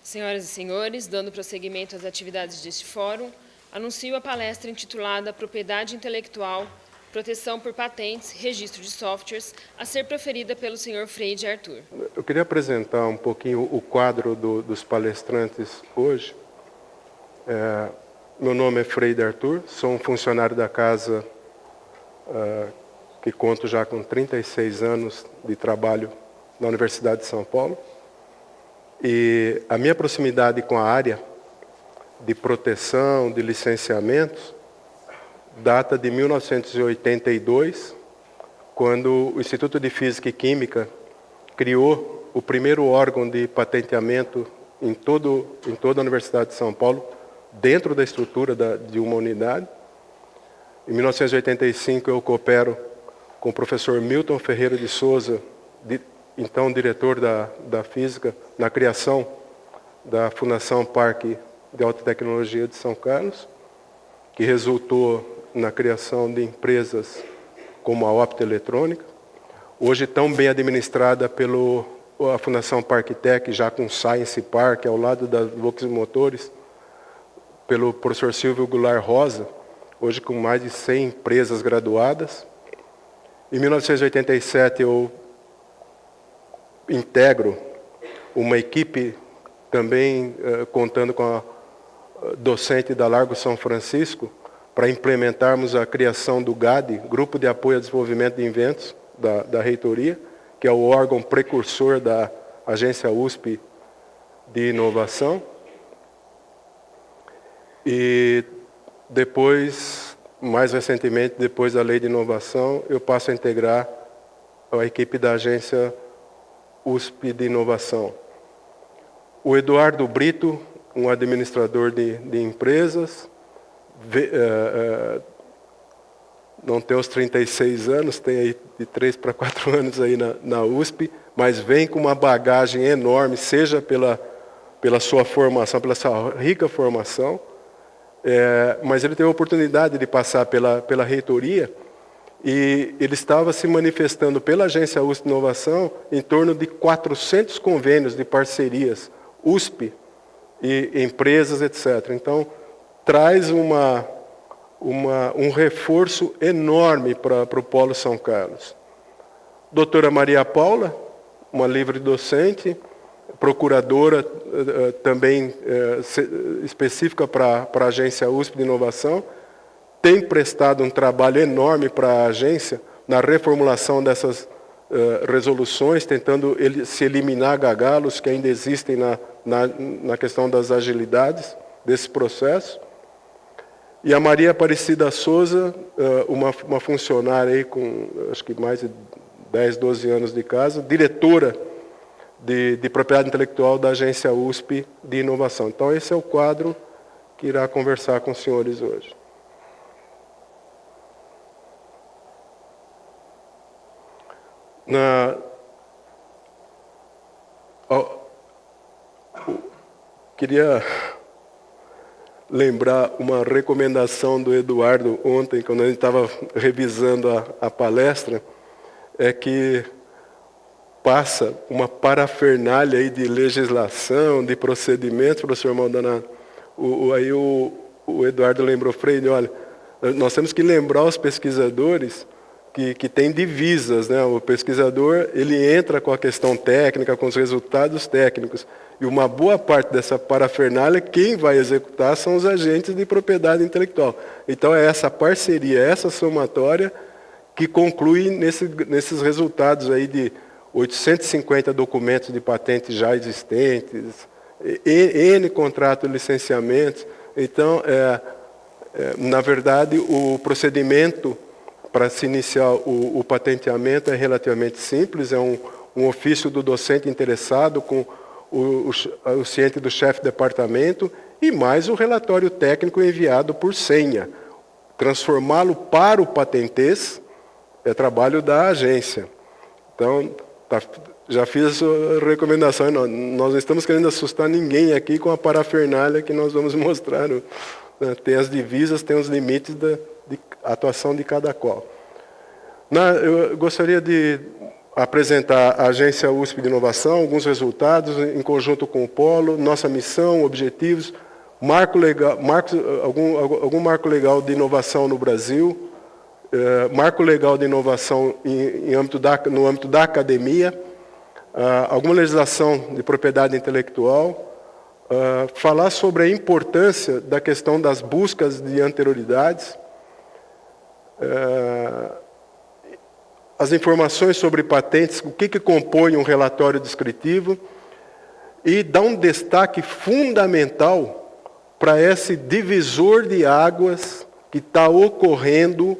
Senhoras e senhores, dando prosseguimento às atividades deste fórum, anuncio a palestra intitulada Propriedade Intelectual, Proteção por Patentes, Registro de Softwares, a ser proferida pelo senhor Freide Arthur. Eu queria apresentar um pouquinho o quadro dos palestrantes hoje. Meu nome é Freide Arthur, sou um funcionário da casa que conto já com 36 anos de trabalho na Universidade de São Paulo. E a minha proximidade com a área de proteção, de licenciamentos, data de 1982, quando o Instituto de Física e Química criou o primeiro órgão de patenteamento em toda a Universidade de São Paulo, dentro da estrutura de uma unidade. Em 1985, eu coopero com o professor Milton Ferreira de Souza, então diretor da Física, na criação da Fundação Parque de Alta Tecnologia de São Carlos, que resultou na criação de empresas como a Optoeletrônica, hoje tão bem administrada pela Fundação Parktec, já com Science Park, ao lado da Volkswagen Motores, pelo professor Silvio Goulart Rosa, hoje com mais de 100 empresas graduadas. Em 1987, eu integro uma equipe também contando com a docente da Largo São Francisco para implementarmos a criação do GAD, Grupo de Apoio ao Desenvolvimento de Inventos, da reitoria, que é o órgão precursor da Agência USP de Inovação. E depois, mais recentemente, depois da Lei de Inovação, eu passo a integrar a equipe da Agência USP de Inovação. O Eduardo Brito, um administrador de empresas, não tem os 36 anos, tem aí de 3 para 4 anos aí na USP, mas vem com uma bagagem enorme, seja pela sua formação, pela sua rica formação, mas ele teve a oportunidade de passar pela reitoria, e ele estava se manifestando pela Agência USP de Inovação em torno de 400 convênios de parcerias USP e empresas, etc. Então, traz um reforço enorme para o Polo São Carlos. Doutora Maria Paula, uma livre docente, procuradora também específica para a Agência USP de Inovação, tem prestado um trabalho enorme para a agência na reformulação dessas resoluções, tentando se eliminar gargalos que ainda existem na questão das agilidades desse processo. E a Maria Aparecida Souza, uma funcionária aí com acho que mais de 10, 12 anos de casa, diretora de propriedade intelectual da Agência USP de Inovação. Então esse é o quadro que irá conversar com os senhores hoje. Queria lembrar uma recomendação do Eduardo ontem, quando a gente estava revisando a palestra, é que passa uma parafernália aí de legislação, de procedimentos, professor Maldonado. Aí o Eduardo lembrou, Freire, olha, nós temos que lembrar os pesquisadores que tem divisas, né? O pesquisador, ele entra com a questão técnica, com os resultados técnicos, e uma boa parte dessa parafernália, quem vai executar são os agentes de propriedade intelectual. Então é essa parceria, essa somatória, que conclui nesses resultados aí de 850 documentos de patentes já existentes, N contratos de licenciamentos. Então, na verdade, o procedimento para se iniciar o patenteamento é relativamente simples, é um ofício do docente interessado com o ciente do chefe de departamento e mais o relatório técnico enviado por senha. Transformá-lo para o patentês é trabalho da agência. Então, já fiz a sua recomendação, nós não estamos querendo assustar ninguém aqui com a parafernália que nós vamos mostrar. Tem as divisas, tem os limites de atuação de cada qual. Eu gostaria de apresentar a Agência USP de Inovação, alguns resultados em conjunto com o Polo, nossa missão, objetivos, algum marco legal de inovação no Brasil, marco legal de inovação no âmbito da academia, alguma legislação de propriedade intelectual, falar sobre a importância da questão das buscas de anterioridades, as informações sobre patentes, o que compõe um relatório descritivo, e dar um destaque fundamental para esse divisor de águas que está ocorrendo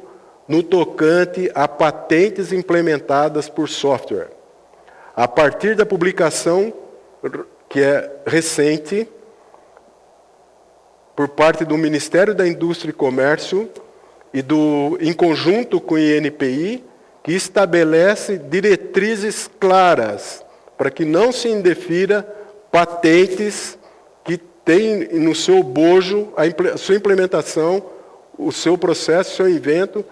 no tocante a patentes implementadas por software. A partir da publicação, que é recente, por parte do Ministério da Indústria e Comércio, em conjunto com o INPI, que estabelece diretrizes claras para que não se indefira patentes que têm no seu bojo a sua implementação, o seu processo, o seu invento,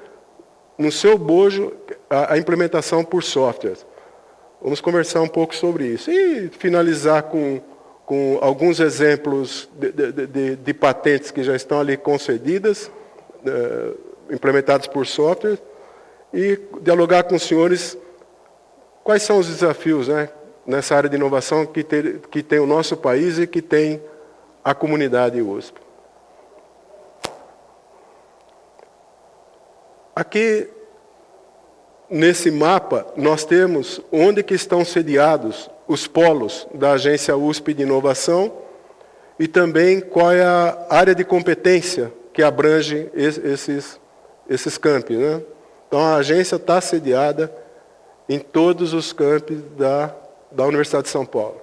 no seu bojo a implementação por softwares. Vamos conversar um pouco sobre isso. E finalizar com alguns exemplos de patentes que já estão ali concedidas, implementadas por software, e dialogar com os senhores quais são os desafios, né, nessa área de inovação que tem o nosso país e que tem a comunidade USP. Aqui, nesse mapa, nós temos onde que estão sediados os polos da Agência USP de Inovação e também qual é a área de competência que abrange esses campi, né? Então, a agência está sediada em todos os campi da Universidade de São Paulo.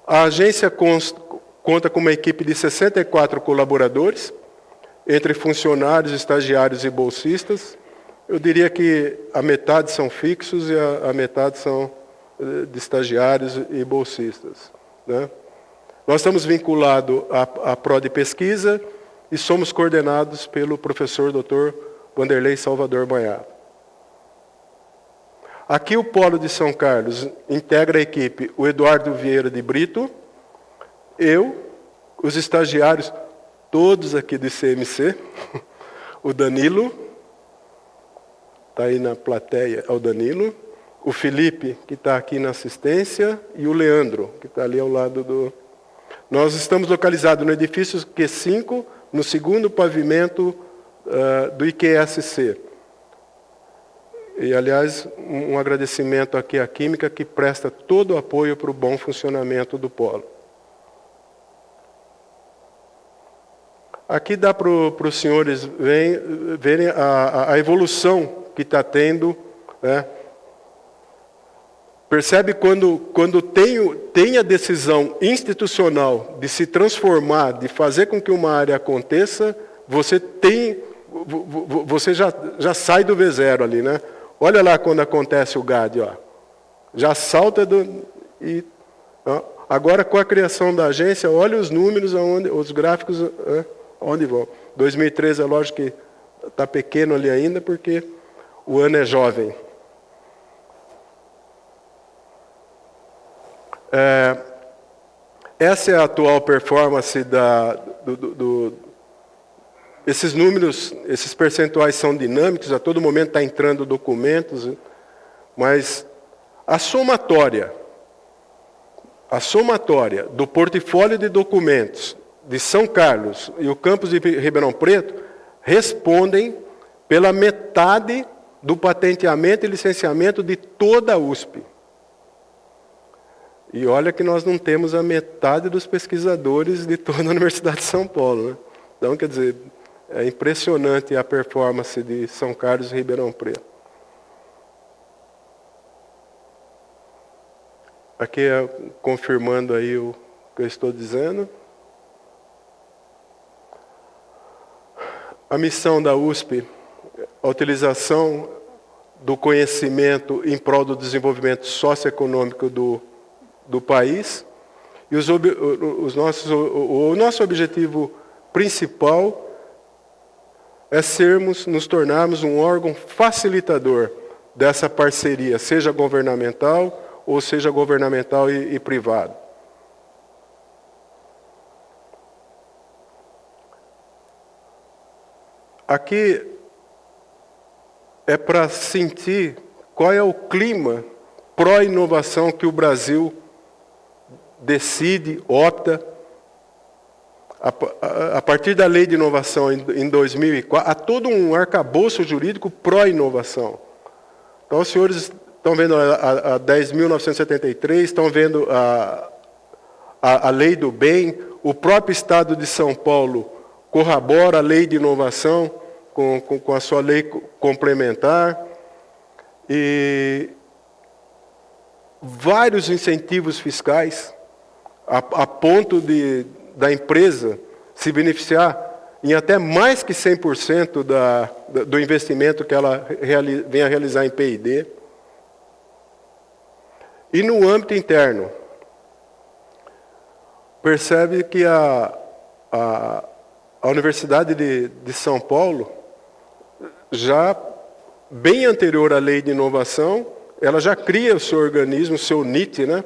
A agência conta com uma equipe de 64 colaboradores, entre funcionários, estagiários e bolsistas. Eu diria que a metade são fixos e a metade são de estagiários e bolsistas, né? Nós estamos vinculados à Pro de Pesquisa e somos coordenados pelo professor Dr. Wanderley Salvador Banhado. Aqui o Polo de São Carlos integra a equipe o Eduardo Vieira de Brito, eu, os estagiários, todos aqui do ICMC, o Danilo, está aí na plateia, é o Danilo, o Felipe, que está aqui na assistência, e o Leandro, que está ali ao lado do... Nós estamos localizados no edifício Q5, no segundo pavimento do IQSC. E, aliás, um agradecimento aqui à Química, que presta todo o apoio para o bom funcionamento do polo. Aqui dá para os senhores verem a evolução que está tendo, né? Percebe quando tem a decisão institucional de se transformar, de fazer com que uma área aconteça, você já sai do V0 ali, né? Olha lá quando acontece o GAD, ó. Já salta ó. Agora, com a criação da agência, olha os números, os gráficos, onde vão. 2013, é lógico que está pequeno ali ainda, porque o ano é jovem. Essa é a atual performance esses números, esses percentuais são dinâmicos, a todo momento está entrando documentos, mas a somatória do portfólio de documentos de São Carlos e o campus de Ribeirão Preto respondem pela metade do patenteamento e licenciamento de toda a USP. E olha que nós não temos a metade dos pesquisadores de toda a Universidade de São Paulo, né? Então, quer dizer, é impressionante a performance de São Carlos e Ribeirão Preto. Aqui é confirmando aí o que eu estou dizendo. A missão da USP, a utilização do conhecimento em prol do desenvolvimento socioeconômico do país, e o nosso objetivo principal é nos tornarmos um órgão facilitador dessa parceria, seja governamental ou seja governamental e privado. Aqui é para sentir qual é o clima pró-inovação que o Brasil decide, opta. A partir da Lei de Inovação em 2004, há todo um arcabouço jurídico pró-inovação. Então, os senhores estão vendo a 10.973, estão vendo a Lei do Bem, o próprio Estado de São Paulo corrobora a Lei de Inovação com a sua lei complementar, e vários incentivos fiscais, a ponto da empresa se beneficiar em até mais que 100% do investimento que ela vem a realizar em P&D. E no âmbito interno, percebe que a Universidade de São Paulo, já bem anterior à Lei de Inovação, ela já cria o seu organismo, o seu NIT, né?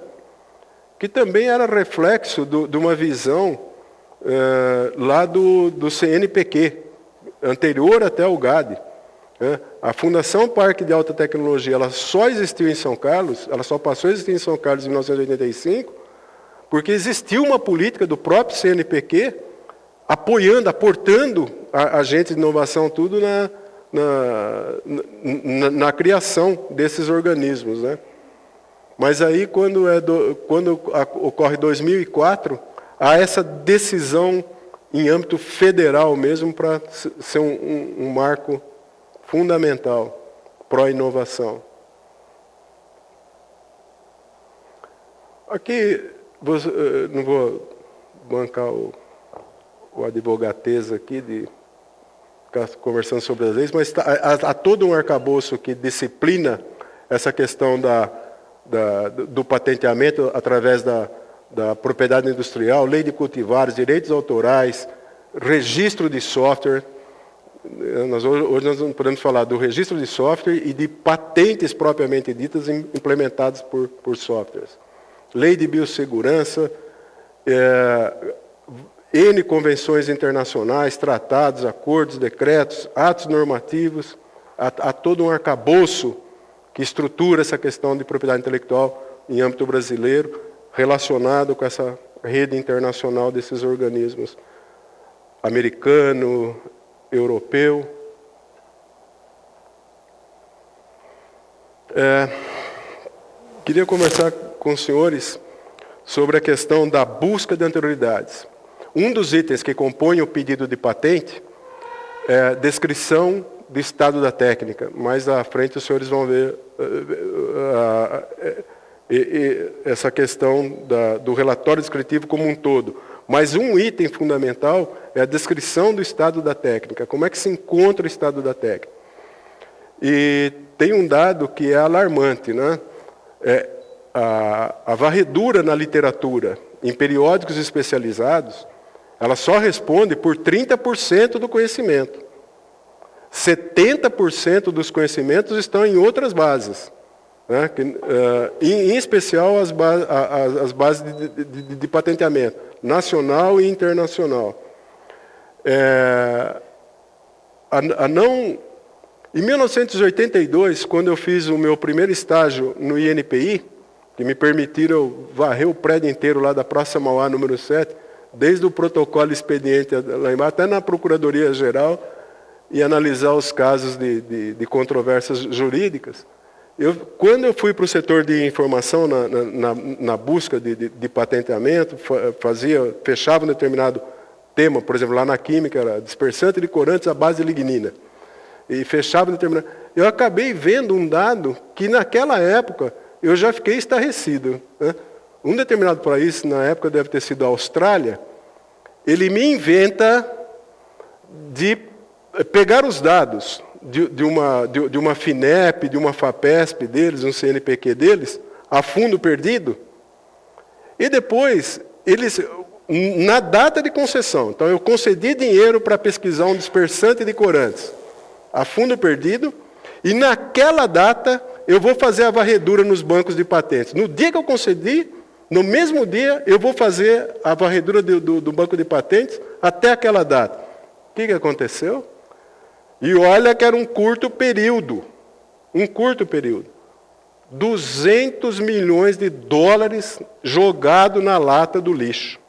Que também era reflexo de uma visão lá do CNPq, anterior até ao GAD. A Fundação Parque de Alta Tecnologia, ela só existiu em São Carlos, ela só passou a existir em São Carlos em 1985, porque existiu uma política do próprio CNPq, aportando agentes de inovação, tudo na criação desses organismos, né? Mas aí, quando ocorre 2004, há essa decisão em âmbito federal mesmo para ser um marco fundamental pró-inovação. Aqui, não vou bancar o advogateza aqui de ficar conversando sobre as leis, mas há todo um arcabouço que disciplina essa questão do patenteamento através da propriedade industrial, lei de cultivares, direitos autorais, registro de software. Hoje nós não podemos falar do registro de software e de patentes propriamente ditas implementadas por softwares. Lei de biossegurança, N convenções internacionais, tratados, acordos, decretos, atos normativos, há todo um arcabouço que estrutura essa questão de propriedade intelectual em âmbito brasileiro, relacionado com essa rede internacional desses organismos, americano, europeu. Queria conversar com os senhores sobre a questão da busca de anterioridades. Um dos itens que compõe o pedido de patente é a descrição do estado da técnica. Mais à frente os senhores vão ver essa questão do relatório descritivo como um todo. Mas um item fundamental é a descrição do estado da técnica. Como é que se encontra o estado da técnica? E tem um dado que é alarmante, né? A varredura na literatura, em periódicos especializados, ela só responde por 30% do conhecimento. 70% dos conhecimentos estão em outras bases, né? Em especial as bases de patenteamento, nacional e internacional. Em 1982, quando eu fiz o meu primeiro estágio no INPI, que me permitiram varrer o prédio inteiro lá da Praça Mauá, número 7, desde o protocolo expediente lá embaixo, até na Procuradoria-Geral, e analisar os casos de controvérsias jurídicas. Quando eu fui para o setor de informação na busca de patenteamento, fechava um determinado tema, por exemplo, lá na química, era dispersante de corantes à base de lignina, e fechava um determinado... Eu acabei vendo um dado que, naquela época, eu já fiquei estarrecido, né? Um determinado país, na época deve ter sido a Austrália, ele me inventa de pegar os dados de uma FINEP, de uma FAPESP deles, um CNPq deles, a fundo perdido, e depois, na data de concessão. Então, eu concedi dinheiro para pesquisar um dispersante de corantes a fundo perdido, e naquela data eu vou fazer a varredura nos bancos de patentes. No dia que eu concedi, no mesmo dia, eu vou fazer a varredura do banco de patentes até aquela data. O que aconteceu? E olha que era um curto período. 200 milhões de dólares jogado na lata do lixo.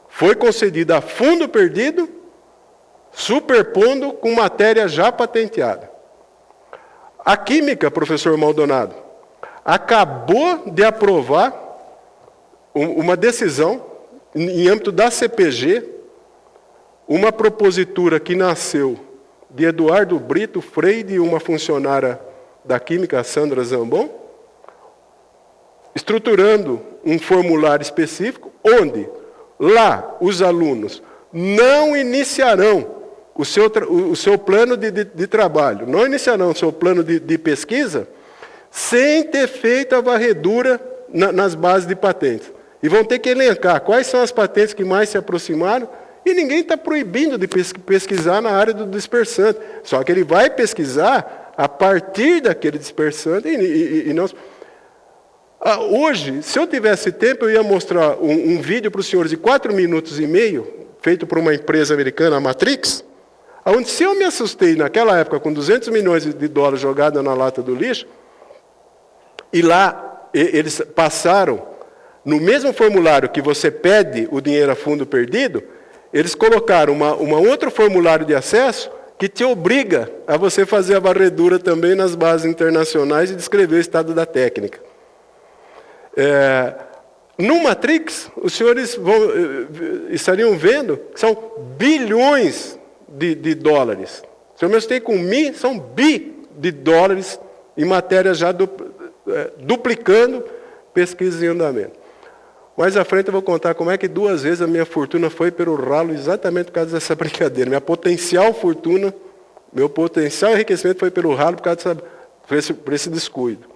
Foi concedida a fundo perdido, superpondo com matéria já patenteada. A Química, professor Maldonado, acabou de aprovar uma decisão, em âmbito da CPG, uma propositura que nasceu de Eduardo Brito Freire e uma funcionária da Química, a Sandra Zambon, estruturando um formulário específico, onde lá os alunos não iniciarão o seu plano de trabalho, não iniciarão o seu plano de pesquisa, sem ter feito a varredura nas bases de patentes. E vão ter que elencar quais são as patentes que mais se aproximaram, e ninguém está proibindo de pesquisar na área do dispersante. Só que ele vai pesquisar a partir daquele dispersante e não... Hoje, se eu tivesse tempo, eu ia mostrar um vídeo para os senhores de 4 minutos e meio, feito por uma empresa americana, a Matrix, onde, se eu me assustei naquela época com 200 milhões de dólares jogados na lata do lixo, e lá eles passaram, no mesmo formulário que você pede o dinheiro a fundo perdido, eles colocaram uma outro formulário de acesso que te obriga a você fazer a varredura também nas bases internacionais e descrever o estado da técnica. No Matrix, os senhores estariam vendo que são bilhões de dólares. Se eu me assustei com mi, são bi de dólares em matéria já duplicando pesquisas em andamento. Mais à frente eu vou contar como é que 2 vezes a minha fortuna foi pelo ralo exatamente por causa dessa brincadeira. Minha potencial fortuna, meu potencial enriquecimento foi pelo ralo por esse descuido.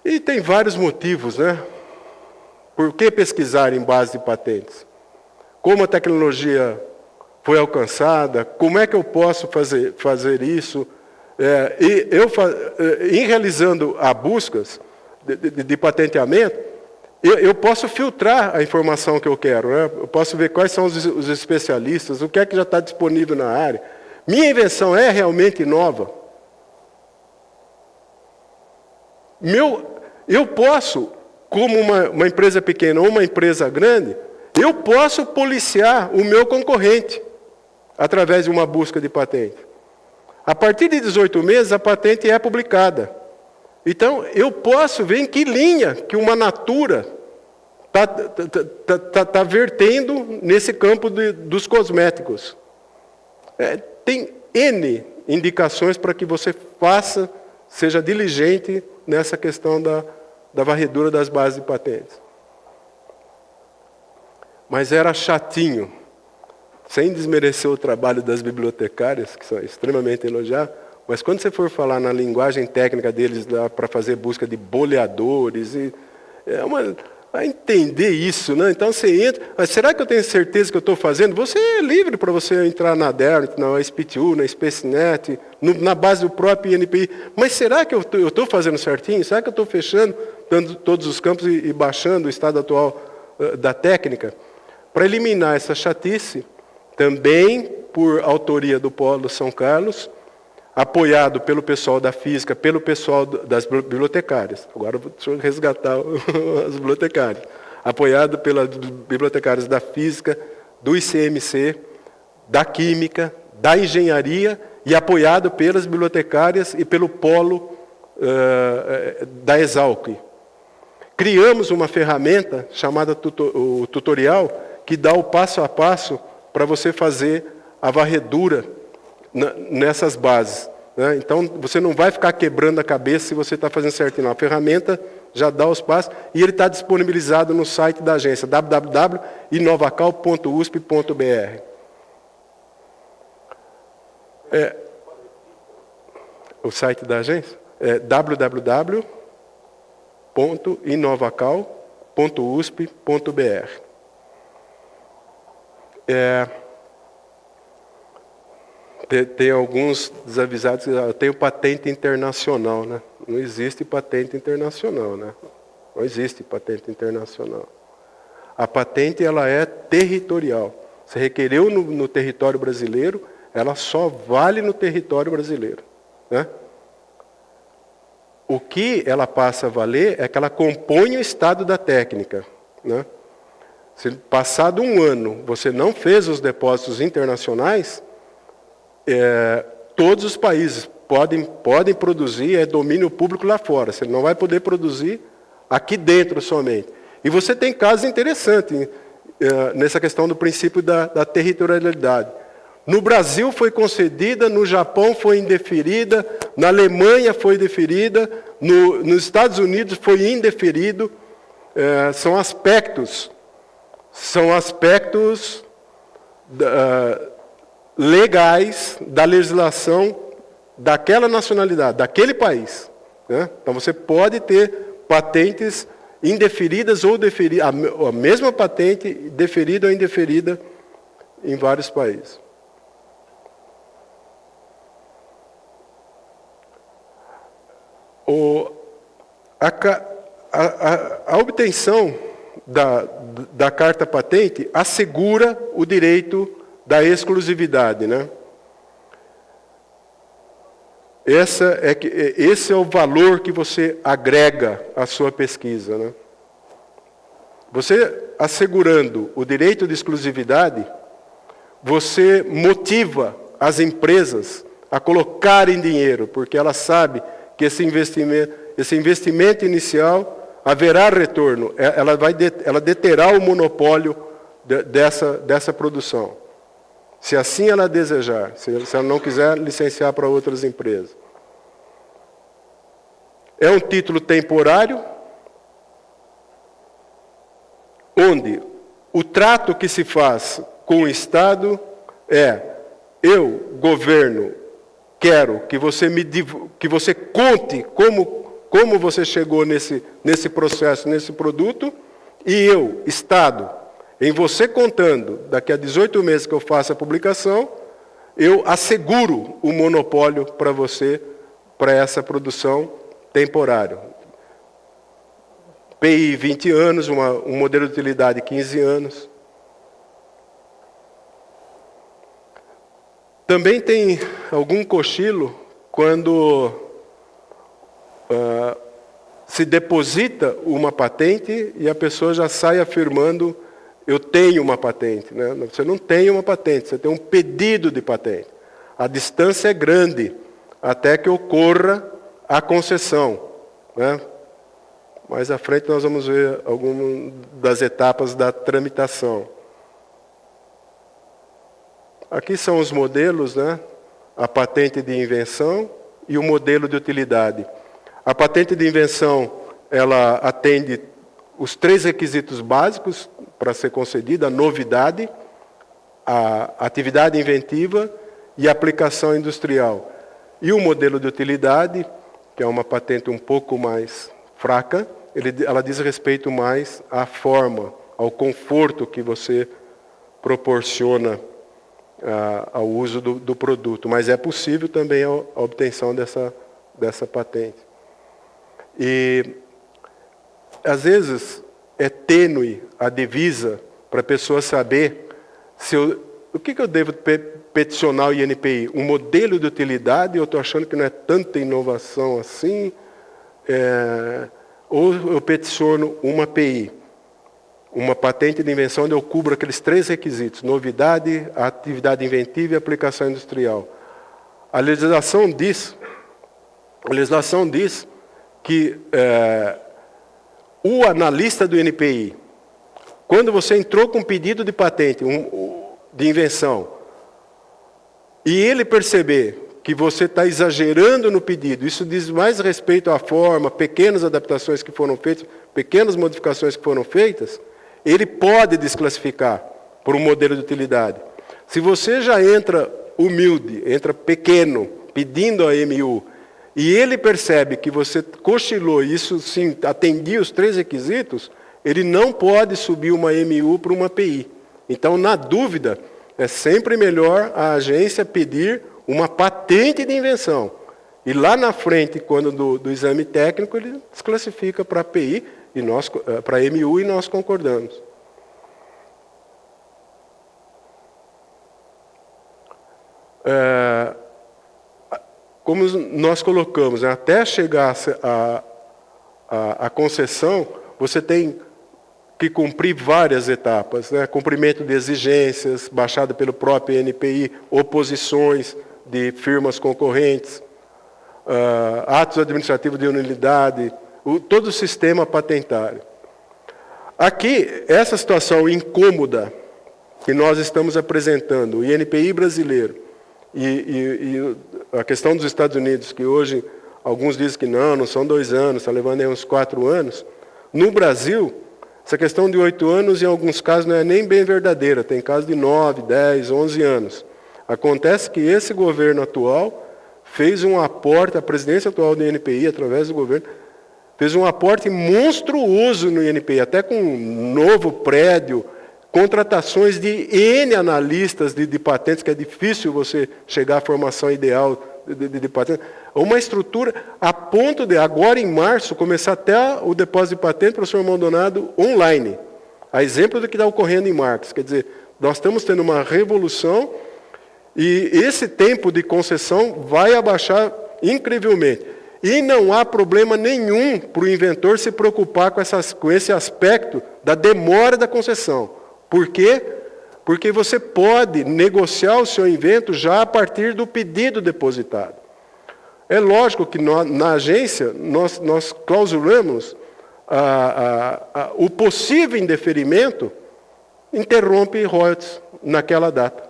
E tem vários motivos, né? Por que pesquisar em base de patentes? Como a tecnologia foi alcançada? Como é que eu posso fazer isso? Em realizando a buscas de patenteamento, eu posso filtrar a informação que eu quero, né? Eu posso ver quais são os especialistas, o que é que já está disponível na área. Minha invenção é realmente nova? Eu posso, como uma empresa pequena ou uma empresa grande, eu posso policiar o meu concorrente através de uma busca de patente. A partir de 18 meses, a patente é publicada. Então, eu posso ver em que linha que uma Natura está vertendo nesse campo dos cosméticos. Tem N indicações para que você seja diligente nessa questão da varredura das bases de patentes. Mas era chatinho. Sem desmerecer o trabalho das bibliotecárias, que são extremamente elogiadas, mas quando você for falar na linguagem técnica deles para fazer busca de boleadores, a entender isso, né? Então você entra, mas será que eu tenho certeza que eu estou fazendo? Você é livre para você entrar na DERNT, na SPTU, na SpaceNet, na base do próprio INPI, mas será que eu estou fazendo certinho? Será que eu estou fechando todos os campos e baixando o estado atual da técnica? Para eliminar essa chatice, também por autoria do Polo São Carlos, apoiado pelo pessoal da física, pelo pessoal das bibliotecárias. Agora deixa eu resgatar as bibliotecárias. Apoiado pelas bibliotecárias da física, do ICMC, da química, da engenharia, e apoiado pelas bibliotecárias e pelo polo da Exalc. Criamos uma ferramenta chamada o tutorial, que dá o passo a passo para você fazer a varredura nessas bases. Né? Então, você não vai ficar quebrando a cabeça se você está fazendo certinho. A ferramenta já dá os passos e ele está disponibilizado no site da agência, www.inovacal.usp.br. O site da agência é www.inovacal.usp.br. www.inovacal.usp.br. Tem alguns desavisados que eu tenho patente internacional, né? Não existe patente internacional, né? Não existe patente internacional. A patente, ela é territorial. Você requereu no território brasileiro, ela só vale no território brasileiro, né? O que ela passa a valer é que ela compõe o estado da técnica, né? Se passado um ano você não fez os depósitos internacionais, todos os países podem produzir, é domínio público lá fora. Você não vai poder produzir aqui dentro somente. E você tem casos interessantes nessa questão do princípio da territorialidade. No Brasil foi concedida, no Japão foi indeferida, na Alemanha foi deferida, nos Estados Unidos foi indeferido. São aspectos legais da legislação daquela nacionalidade, daquele país, né? Então você pode ter patentes indeferidas ou deferidas, a mesma patente deferida ou indeferida em vários países. A obtenção da carta patente assegura o direito da exclusividade, né? Esse é o valor que você agrega à sua pesquisa, né? Você assegurando o direito de exclusividade, você motiva as empresas a colocarem dinheiro, porque ela sabe que esse investimento inicial haverá retorno. Ela deterá o monopólio dessa produção. Se assim ela desejar, se ela não quiser licenciar para outras empresas. É um título temporário, onde o trato que se faz com o Estado é: eu, governo, quero que você conte como você chegou nesse processo, nesse produto, e eu, Estado, em você contando, daqui a 18 meses que eu faço a publicação, eu asseguro o monopólio para você, para essa produção temporária. PI 20 anos, um modelo de utilidade 15 anos. Também tem algum cochilo quando se deposita uma patente e a pessoa já sai afirmando: eu tenho uma patente, né? Você não tem uma patente, você tem um pedido de patente. A distância é grande até que ocorra a concessão, né? Mais à frente nós vamos ver algumas das etapas da tramitação. Aqui são os modelos, né? A patente de invenção e o modelo de utilidade. A patente de invenção, ela atende os 3 requisitos básicos para ser concedida: a novidade, a atividade inventiva e a aplicação industrial. E o modelo de utilidade, que é uma patente um pouco mais fraca, ela diz respeito mais à forma, ao conforto que você proporciona ao uso do produto. Mas é possível também a obtenção dessa patente. E, às vezes, é tênue a divisa para a pessoa saber o que eu devo peticionar o INPI. Um modelo de utilidade, eu estou achando que não é tanta inovação assim, ou eu peticiono uma PI, uma patente de invenção, onde eu cubro aqueles 3 requisitos: novidade, atividade inventiva e aplicação industrial. A legislação diz que o analista do INPI, quando você entrou com um pedido de patente, de invenção, e ele perceber que você está exagerando no pedido, isso diz mais respeito à forma, pequenas adaptações que foram feitas, pequenas modificações que foram feitas, ele pode desclassificar por um modelo de utilidade. Se você já entra humilde, entra pequeno, pedindo a MU, e ele percebe que você cochilou e isso sim atendia os 3 requisitos, ele não pode subir uma MU para uma PI. Então, na dúvida, é sempre melhor a agência pedir uma patente de invenção. E lá na frente, quando do exame técnico, ele desclassifica para PI, para MU, e nós concordamos. Como nós colocamos, né, até chegar a concessão, você tem que cumprir várias etapas, né? Cumprimento de exigências, baixada pelo próprio NPI, oposições de firmas concorrentes, atos administrativos de nulidade, todo o sistema patentário. Aqui, essa situação incômoda que nós estamos apresentando, o INPI brasileiro, e a questão dos Estados Unidos, que hoje alguns dizem que não são 2 anos, está levando aí uns 4 anos. No Brasil, essa questão de 8 anos, em alguns casos, não é nem bem verdadeira. Tem casos de 9, 10, 11 anos. Acontece que esse governo atual fez um aporte, a presidência atual do INPI, através do governo, fez um aporte monstruoso no INPI, até com um novo prédio, contratações de N analistas de patentes, que é difícil você chegar à formação ideal de patentes. Uma estrutura a ponto de, agora em março, começar até o depósito de patente, professor Maldonado, online. A exemplo do que está ocorrendo em Marcos. Quer dizer, nós estamos tendo uma revolução e esse tempo de concessão vai abaixar incrivelmente. E não há problema nenhum para o inventor se preocupar com esse aspecto da demora da concessão. Por quê? Porque você pode negociar o seu invento já a partir do pedido depositado. É lógico que na agência nós clausuramos o possível indeferimento, interrompe royalties naquela data.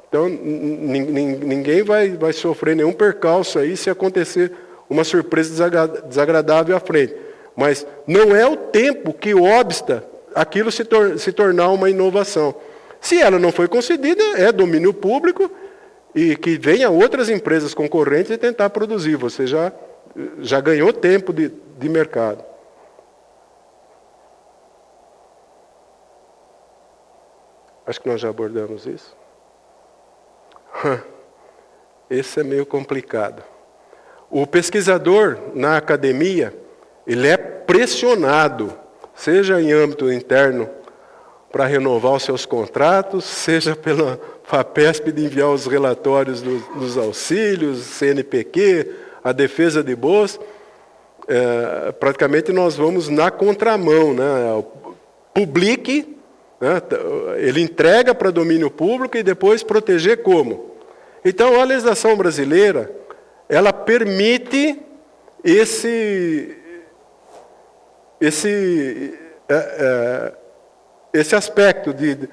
Então, ninguém vai sofrer nenhum percalço aí se acontecer uma surpresa desagradável à frente. Mas não é o tempo que obsta aquilo se tornar uma inovação. Se ela não foi concedida, é domínio público e que venha outras empresas concorrentes e tentar produzir. Você já ganhou tempo de mercado. Acho que nós já abordamos isso. Esse é meio complicado. O pesquisador na academia, ele é pressionado, seja em âmbito interno para renovar os seus contratos, seja pela FAPESP de enviar os relatórios dos auxílios, CNPq, a defesa de boas. Praticamente nós vamos na contramão, né? Publique, né? Ele entrega para domínio público e depois proteger como? Então, a legislação brasileira, ela permite esse aspecto de...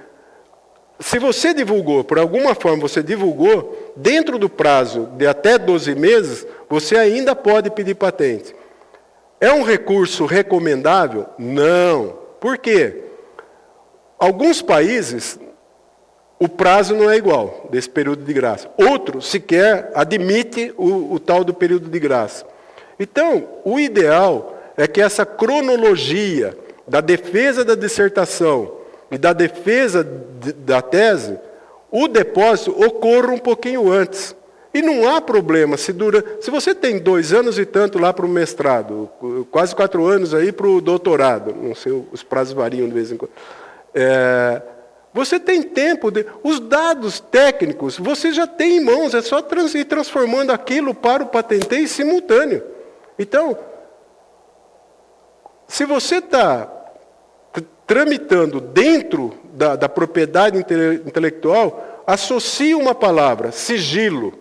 Se você divulgou, por alguma forma você divulgou, dentro do prazo de até 12 meses, você ainda pode pedir patente. É um recurso recomendável? Não. Por quê? Alguns países, o prazo não é igual, desse período de graça. Outro, sequer, admite o tal do período de graça. Então, o ideal é que essa cronologia da defesa da dissertação e da defesa da tese, o depósito ocorra um pouquinho antes. E não há problema se você tem 2 anos e tanto lá para o mestrado, quase 4 anos aí para o doutorado, não sei, os prazos variam de vez em quando. Você tem tempo, os dados técnicos você já tem em mãos, é só ir transformando aquilo para o patenteio simultâneo. Então, se você está tramitando dentro da propriedade intelectual, associe uma palavra, sigilo.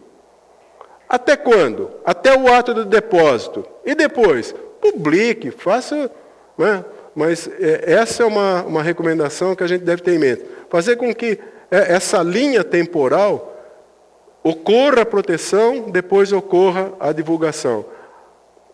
Até quando? Até o ato do depósito. E depois, publique, faça... Né? Mas essa é uma recomendação que a gente deve ter em mente. Fazer com que essa linha temporal ocorra a proteção, depois ocorra a divulgação.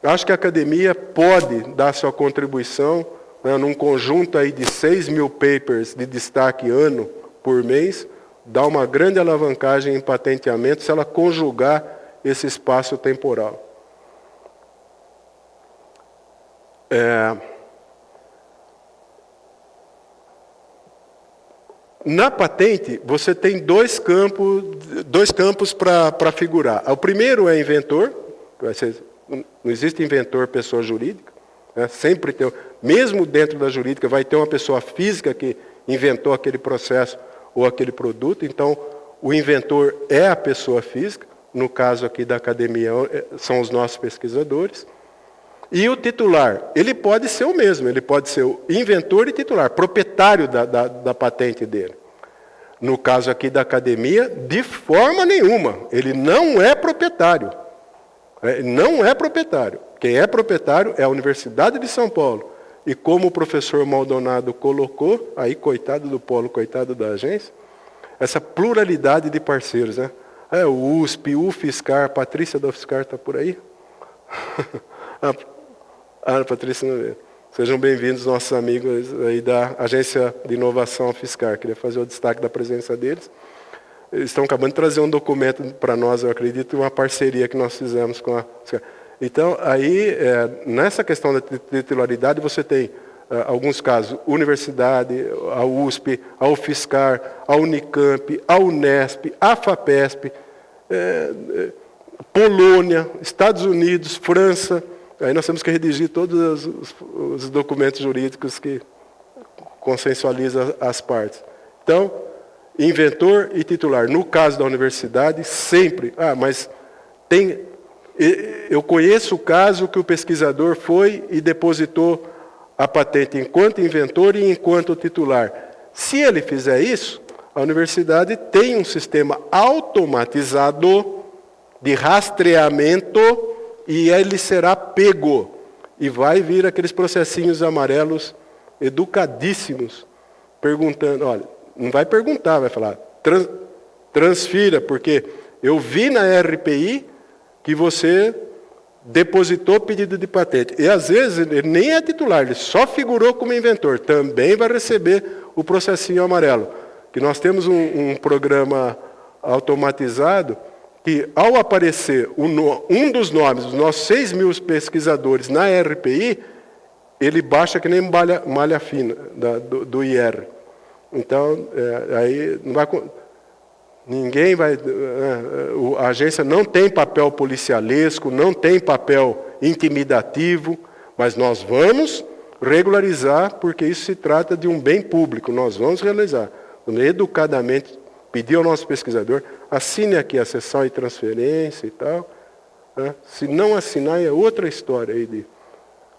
Acho que a academia pode dar sua contribuição, né, num conjunto aí de 6.000 papers de destaque ano por mês, dá uma grande alavancagem em patenteamento se ela conjugar esse espaço temporal. Na patente, você tem dois campos para figurar. O primeiro é inventor, não existe inventor pessoa jurídica, né? Sempre tem, mesmo dentro da jurídica, vai ter uma pessoa física que inventou aquele processo ou aquele produto, então o inventor é a pessoa física, no caso aqui da academia são os nossos pesquisadores, e o titular, ele pode ser o mesmo, ele pode ser o inventor e titular, proprietário da patente dele. No caso aqui da academia, de forma nenhuma, ele não é proprietário. Não é proprietário. Quem é proprietário é a Universidade de São Paulo. E como o professor Maldonado colocou, aí coitado do polo, coitado da agência, essa pluralidade de parceiros, né? O USP, o UFSCar, a Patrícia da UFSCar está por aí? A Patrícia não vê. Sejam bem-vindos, nossos amigos aí da Agência de Inovação UFSCar. Queria fazer o destaque da presença deles. Eles estão acabando de trazer um documento para nós, eu acredito, uma parceria que nós fizemos com a UFSCar. Então, aí, nessa questão da titularidade, você tem, alguns casos, universidade, a USP, a UFSCar, a Unicamp, a Unesp, a FAPESP, Polônia, Estados Unidos, França. Aí nós temos que redigir todos os documentos jurídicos que consensualizam as partes. Então, inventor e titular. No caso da universidade, sempre. Mas eu conheço o caso que o pesquisador foi e depositou a patente enquanto inventor e enquanto titular. Se ele fizer isso, a universidade tem um sistema automatizado de rastreamento e ele será pego. E vai vir aqueles processinhos amarelos educadíssimos, perguntando, olha, não vai perguntar, vai falar, transfira, porque eu vi na RPI que você depositou pedido de patente. E às vezes ele nem é titular, ele só figurou como inventor, também vai receber o processinho amarelo. Que nós temos um programa automatizado que, ao aparecer um dos nomes dos nossos 6.000 pesquisadores na RPI, ele baixa que nem malha fina do IR. Então, aí não vai, ninguém vai... A agência não tem papel policialesco, não tem papel intimidativo, mas nós vamos regularizar, porque isso se trata de um bem público, nós vamos realizar. Educadamente, pedir ao nosso pesquisador, assine aqui a sessão de transferência e tal. Né? Se não assinar, é outra história aí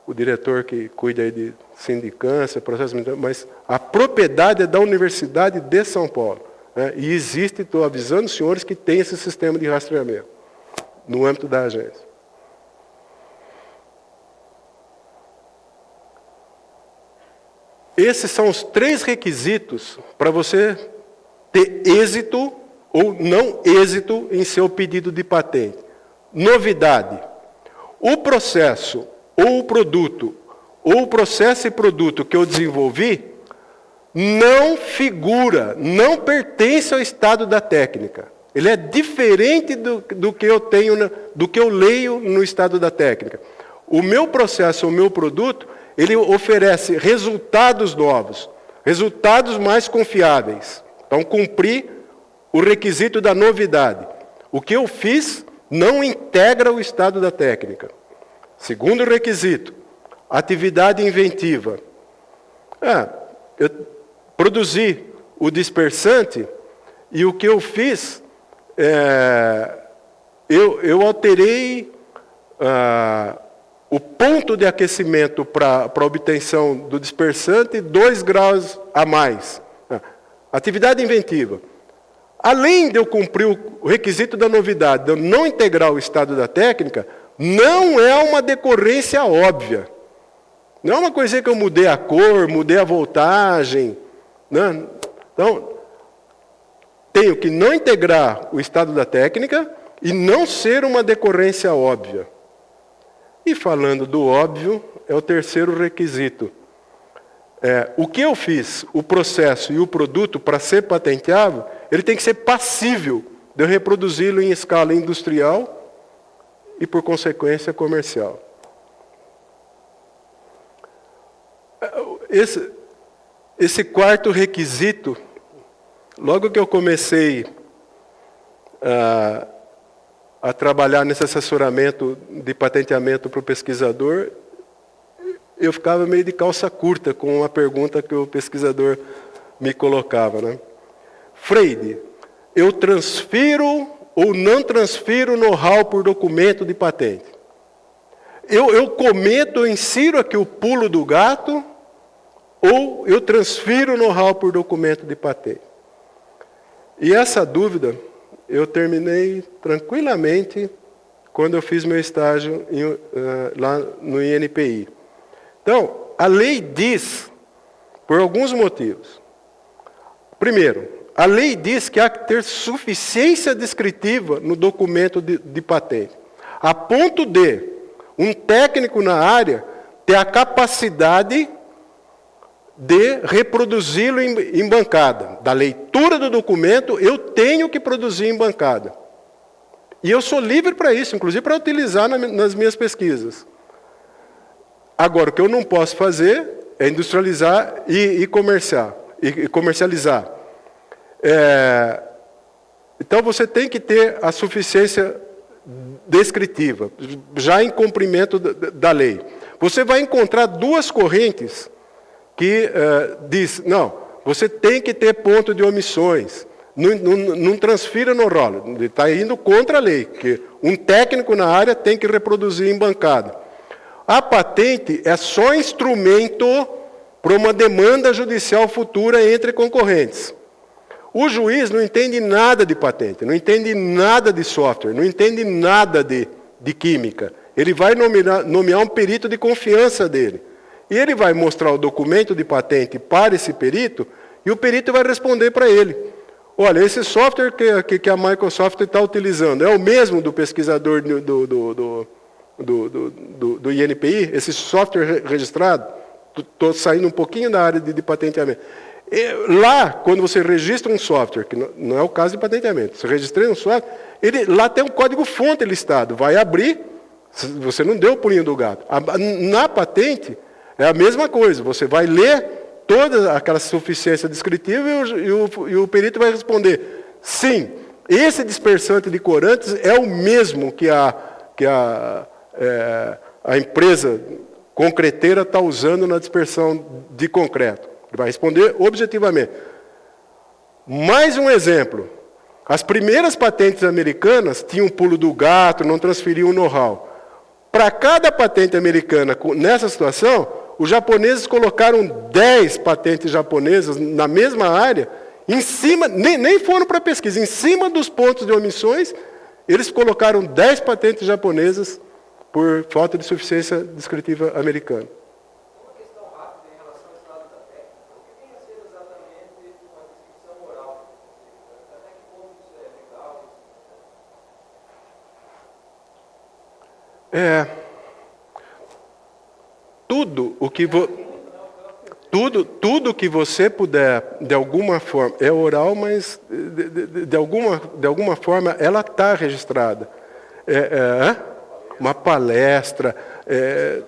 o diretor que cuida aí de sindicância, processo, mas a propriedade é da Universidade de São Paulo. Né? E existe, estou avisando os senhores, que tem esse sistema de rastreamento no âmbito da agência. Esses são os 3 requisitos para você ter êxito ou não êxito em seu pedido de patente. Novidade. O processo ou o produto, ou o processo e produto que eu desenvolvi, não figura, não pertence ao estado da técnica. Ele é diferente do que eu tenho, do que eu leio no estado da técnica. O meu processo, o meu produto, ele oferece resultados novos, resultados mais confiáveis. Então, cumprir o requisito da novidade. O que eu fiz não integra o estado da técnica. Segundo requisito, atividade inventiva. Eu produzi o dispersante e o que eu fiz, eu alterei o ponto de aquecimento para a obtenção do dispersante 2 graus a mais. Atividade inventiva. Além de eu cumprir o requisito da novidade, de eu não integrar o estado da técnica, não é uma decorrência óbvia. Não é uma coisa que eu mudei a cor, mudei a voltagem. Né? Então, tenho que não integrar o estado da técnica e não ser uma decorrência óbvia. E falando do óbvio, é o terceiro requisito. O que eu fiz, o processo e o produto, para ser patenteável, ele tem que ser passível de eu reproduzi-lo em escala industrial e, por consequência, comercial. Esse quarto requisito, logo que eu comecei a trabalhar nesse assessoramento de patenteamento para o pesquisador, eu ficava meio de calça curta com uma pergunta que o pesquisador me colocava, né? Freire, eu transfiro ou não transfiro know-how por documento de patente? Eu cometo, eu insiro aqui o pulo do gato, ou eu transfiro know-how por documento de patente? E essa dúvida eu terminei tranquilamente quando eu fiz meu estágio lá no INPI. Então, a lei diz, por alguns motivos. Primeiro, a lei diz que há que ter suficiência descritiva no documento de patente, a ponto de um técnico na área ter a capacidade de reproduzi-lo em bancada. Da leitura do documento, eu tenho que produzir em bancada. E eu sou livre para isso, inclusive para utilizar nas minhas pesquisas. Agora, o que eu não posso fazer é industrializar e comercializar. Então, você tem que ter a suficiência descritiva, já em cumprimento da lei. Você vai encontrar duas correntes que diz, não, você tem que ter ponto de omissões, não transfira no rolo, ele está indo contra a lei, que um técnico na área tem que reproduzir em bancada. A patente é só instrumento para uma demanda judicial futura entre concorrentes. O juiz não entende nada de patente, não entende nada de software, não entende nada de química. Ele vai nomear um perito de confiança dele. E ele vai mostrar o documento de patente para esse perito, e o perito vai responder para ele. Olha, esse software que a Microsoft está utilizando é o mesmo do pesquisador do INPI? Esse software registrado? Estou saindo um pouquinho da área de patenteamento. Lá, quando você registra um software, que não é o caso de patenteamento, você registra um software, lá tem um código-fonte listado, vai abrir, você não deu o pulinho do gato. Na patente, é a mesma coisa, você vai ler toda aquela suficiência descritiva e o perito vai responder, sim, esse dispersante de corantes é o mesmo que a empresa concreteira está usando na dispersão de concreto. Ele vai responder objetivamente. Mais um exemplo. As primeiras patentes americanas tinham pulo do gato, não transferiam o know-how. Para cada patente americana nessa situação, os japoneses colocaram 10 patentes japonesas na mesma área, em cima, nem foram para pesquisa, em cima dos pontos de omissões, eles colocaram 10 patentes japonesas por falta de suficiência descritiva americana. Tudo que você puder, de alguma forma, é oral, mas de alguma forma ela está registrada. Uma palestra. De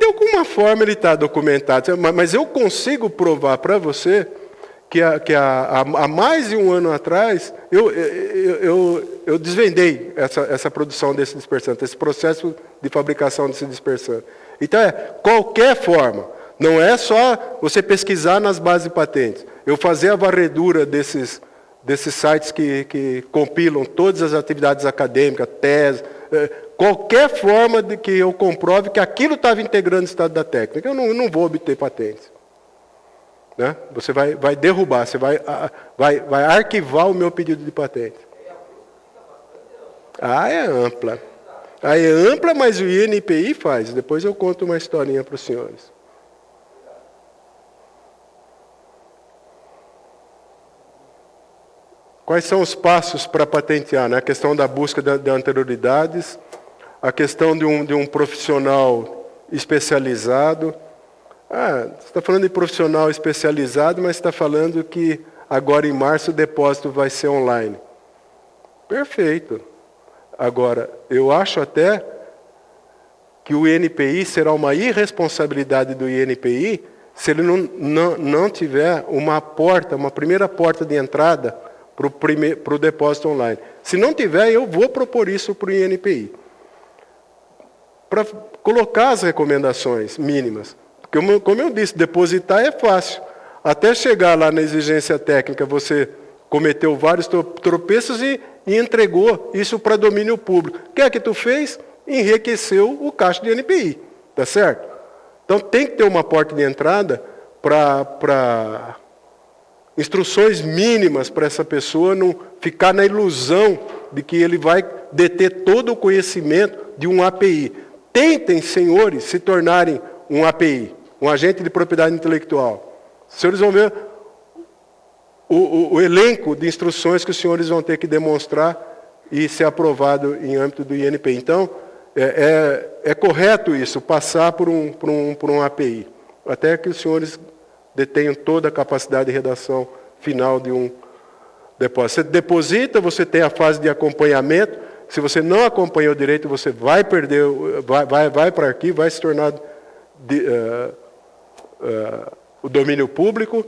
alguma forma ele está documentado. Mas eu consigo provar para você que há mais de um ano atrás, eu desvendei essa produção desse dispersante, esse processo de fabricação desse dispersante. Então, qualquer forma, não é só você pesquisar nas bases de patentes, eu fazer a varredura desses sites que compilam todas as atividades acadêmicas, teses, qualquer forma de que eu comprove que aquilo estava integrando o estado da técnica, eu não vou obter patentes. Né? Você vai derrubar, você vai arquivar o meu pedido de patente. É ampla. É ampla, mas o INPI faz. Depois eu conto uma historinha para os senhores. Quais são os passos para patentear? Né? A questão da busca de anterioridades, a questão de um profissional especializado. Você está falando de profissional especializado, mas está falando que agora em março o depósito vai ser online. Perfeito. Agora, eu acho até que o INPI será uma irresponsabilidade do INPI se ele não tiver uma primeira porta de entrada para o depósito online. Se não tiver, eu vou propor isso para o INPI. Para colocar as recomendações mínimas. Porque, como eu disse, depositar é fácil. Até chegar lá na exigência técnica, você cometeu vários tropeços e entregou isso para domínio público. O que é que tu fez? Enriqueceu o caixa do INPI. Tá certo? Então, tem que ter uma porta de entrada para instruções mínimas para essa pessoa não ficar na ilusão de que ele vai deter todo o conhecimento de um API. Tentem, senhores, se tornarem um API, um agente de propriedade intelectual. Os senhores vão ver o elenco de instruções que os senhores vão ter que demonstrar e ser aprovado em âmbito do INPI. Então, é correto isso, passar por um API, até que os senhores detenham toda a capacidade de redação final de um depósito. Você deposita, você tem a fase de acompanhamento. Se você não acompanhou direito, você vai perder, vai para arquivo, vai se tornar o domínio público.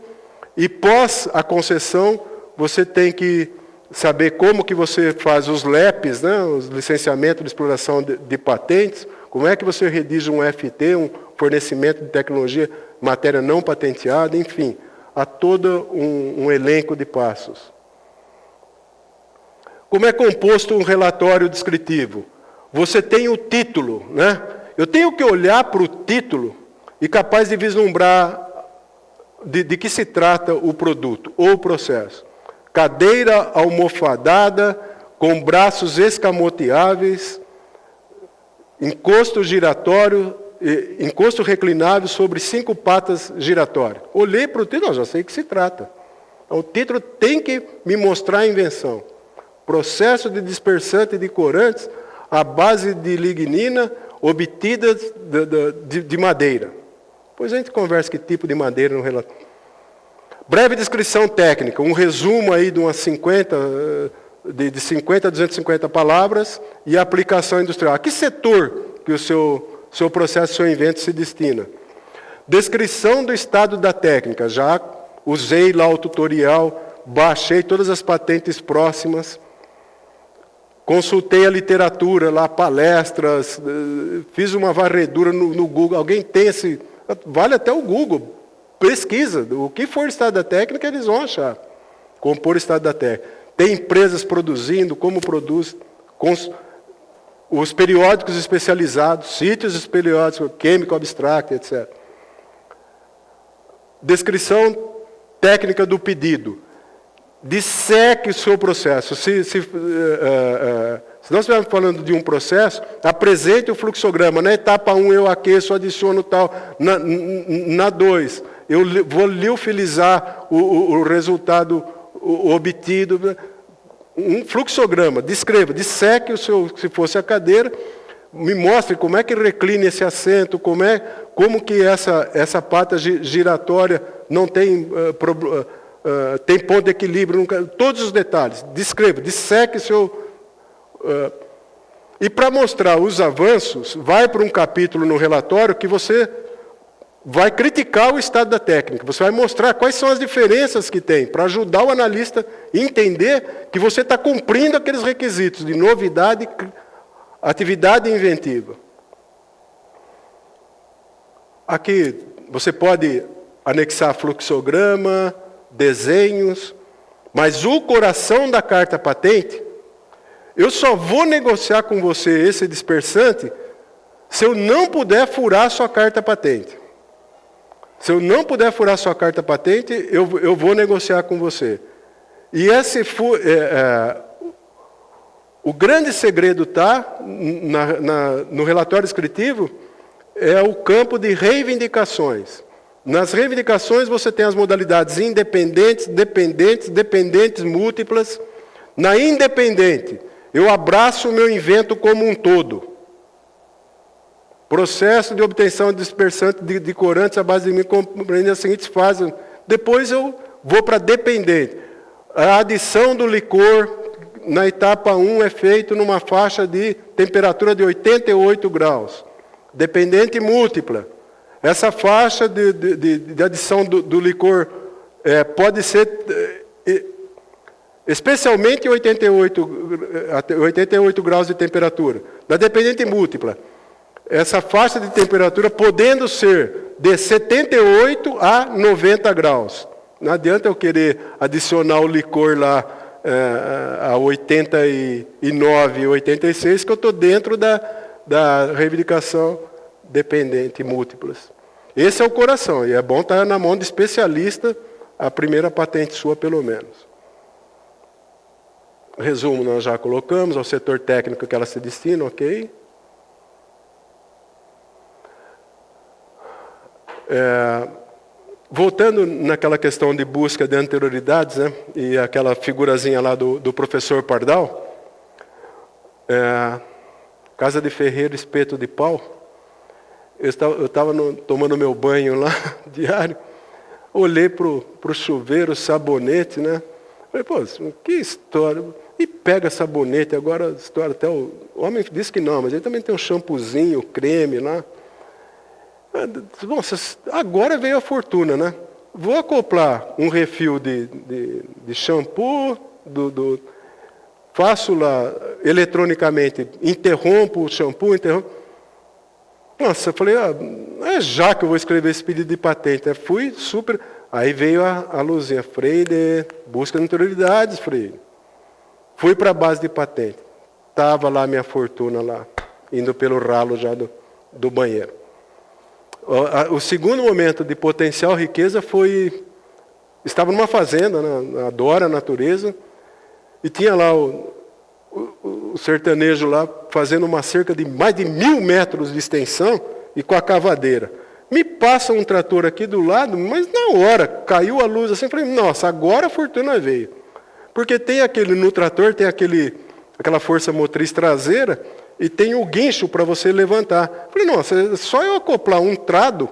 E pós a concessão, você tem que saber como que você faz os LEPs, né, os licenciamentos de exploração de patentes, como é que você redige um FT, um fornecimento de tecnologia, matéria não patenteada, enfim, há todo um elenco de passos. Como é composto um relatório descritivo? Você tem o título, né? Eu tenho que olhar para o título e capaz de vislumbrar de que se trata o produto ou o processo. Cadeira almofadada, com braços escamoteáveis, encosto giratório, encosto reclinável sobre 5 patas giratórias. Olhei para o título, já sei o que se trata. O título tem que me mostrar a invenção. Processo de dispersante de corantes à base de lignina obtida de madeira. Depois a gente conversa que tipo de madeira no relatório. Breve descrição técnica, um resumo aí de umas 50 a 250 palavras e aplicação industrial. A que setor que o seu processo, seu invento se destina? Descrição do estado da técnica. Já usei lá o tutorial, baixei todas as patentes próximas, consultei a literatura lá, palestras, fiz uma varredura no Google. Alguém tem esse... Vale até o Google. Pesquisa. O que for estado da técnica, eles vão achar. Compor estado da técnica. Tem empresas produzindo, como produz, os periódicos especializados, sítios periódicos, Chemical Abstract, etc. Descrição técnica do pedido. Disseque o seu processo. Se nós estivermos falando de um processo, apresente o fluxograma. Na etapa 1 eu aqueço, adiciono tal. Na 2, eu vou liofilizar o resultado obtido. Um fluxograma, descreva, disseque o seu, se fosse a cadeira, me mostre como é que reclina esse assento, como que essa pata giratória não tem tem ponto de equilíbrio, todos os detalhes. Descreva, disseque o seu... e para mostrar os avanços, vai para um capítulo no relatório que você vai criticar o estado da técnica. Você vai mostrar quais são as diferenças que tem, para ajudar o analista a entender que você está cumprindo aqueles requisitos de novidade, atividade inventiva. Aqui você pode anexar fluxograma, desenhos, mas o coração da carta patente, eu só vou negociar com você esse dispersante se eu não puder furar sua carta patente. Se eu não puder furar sua carta patente, eu vou negociar com você. E o grande segredo está no relatório descritivo, é o campo de reivindicações. Nas reivindicações você tem as modalidades independentes, dependentes, dependentes múltiplas. Na independente, eu abraço o meu invento como um todo. Processo de obtenção de dispersante de corantes à base de mim compreende as seguintes fases. Depois eu vou para dependente. A adição do licor na etapa 1 é feito numa faixa de temperatura de 88 graus. dependente múltipla. Essa faixa de adição do licor pode ser, especialmente em 88 graus de temperatura. Da dependente múltipla, essa faixa de temperatura podendo ser de 78 a 90 graus. Não adianta eu querer adicionar o licor lá a 89, 86, que eu estou dentro da reivindicação dependente múltiplas. Esse é o coração, e é bom estar na mão de especialista, a primeira patente sua pelo menos. Resumo, nós já colocamos, ao setor técnico que ela se destina, ok? Voltando naquela questão de busca de anterioridades, né, e aquela figurazinha lá do professor Pardal, casa de ferreiro, espeto de pau, eu estava tomando meu banho lá, diário, olhei para o chuveiro, sabonete, né, falei, pô, que história, e pega sabonete, agora história, até o homem disse que não, mas ele também tem um shampoozinho, creme lá. Nossa, agora veio a fortuna, né? Vou acoplar um refil de shampoo, faço lá eletronicamente, interrompo o shampoo, Nossa, eu falei, é já que eu vou escrever esse pedido de patente. Fui super. Aí veio a luzinha, Freire, busca de anterioridades, Freire. Fui para a base de patente. Estava lá a minha fortuna lá, indo pelo ralo já do banheiro. O segundo momento de potencial riqueza foi... Estava numa fazenda, adoro a natureza, e tinha lá o sertanejo lá fazendo uma cerca de mais de 1.000 metros de extensão e com a cavadeira. Me passa um trator aqui do lado, mas na hora caiu a luz assim, falei, nossa, agora a fortuna veio. Porque tem no trator tem aquela força motriz traseira, e tem o guincho para você levantar. Falei, nossa, só eu acoplar um trado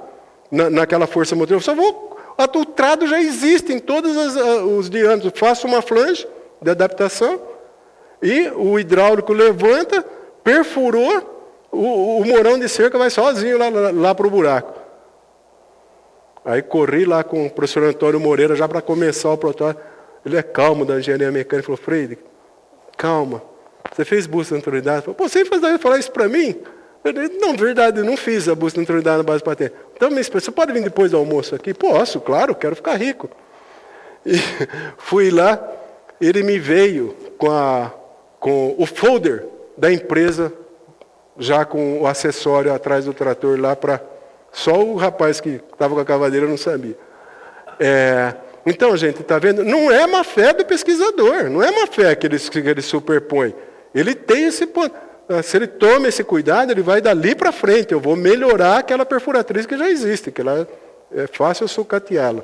naquela força motriz, o trado já existe em todos os diâmetros. Faço uma flange de adaptação, e o hidráulico levanta, perfurou, o morão de cerca vai sozinho lá para o buraco. Aí corri lá com o professor Antônio Moreira, já para começar o protótipo. Ele é calmo da engenharia mecânica, falou, Freire, calma. Você fez busca de anterioridade? Falei, pô, você faz falar isso para mim? Eu disse, não, verdade, eu não fiz a busca de anterioridade na base de patente. Então, você pode vir depois do almoço aqui? Posso, claro, quero ficar rico. E fui lá, ele me veio com o folder da empresa, já com o acessório atrás do trator lá, só o rapaz que estava com a cavadeira não sabia. Então, gente, está vendo? Não é má fé do pesquisador, não é má fé que ele superpõe. Ele tem esse ponto. Se ele toma esse cuidado, ele vai dali para frente. Eu vou melhorar aquela perfuratriz que já existe, que lá é fácil sucateá-la.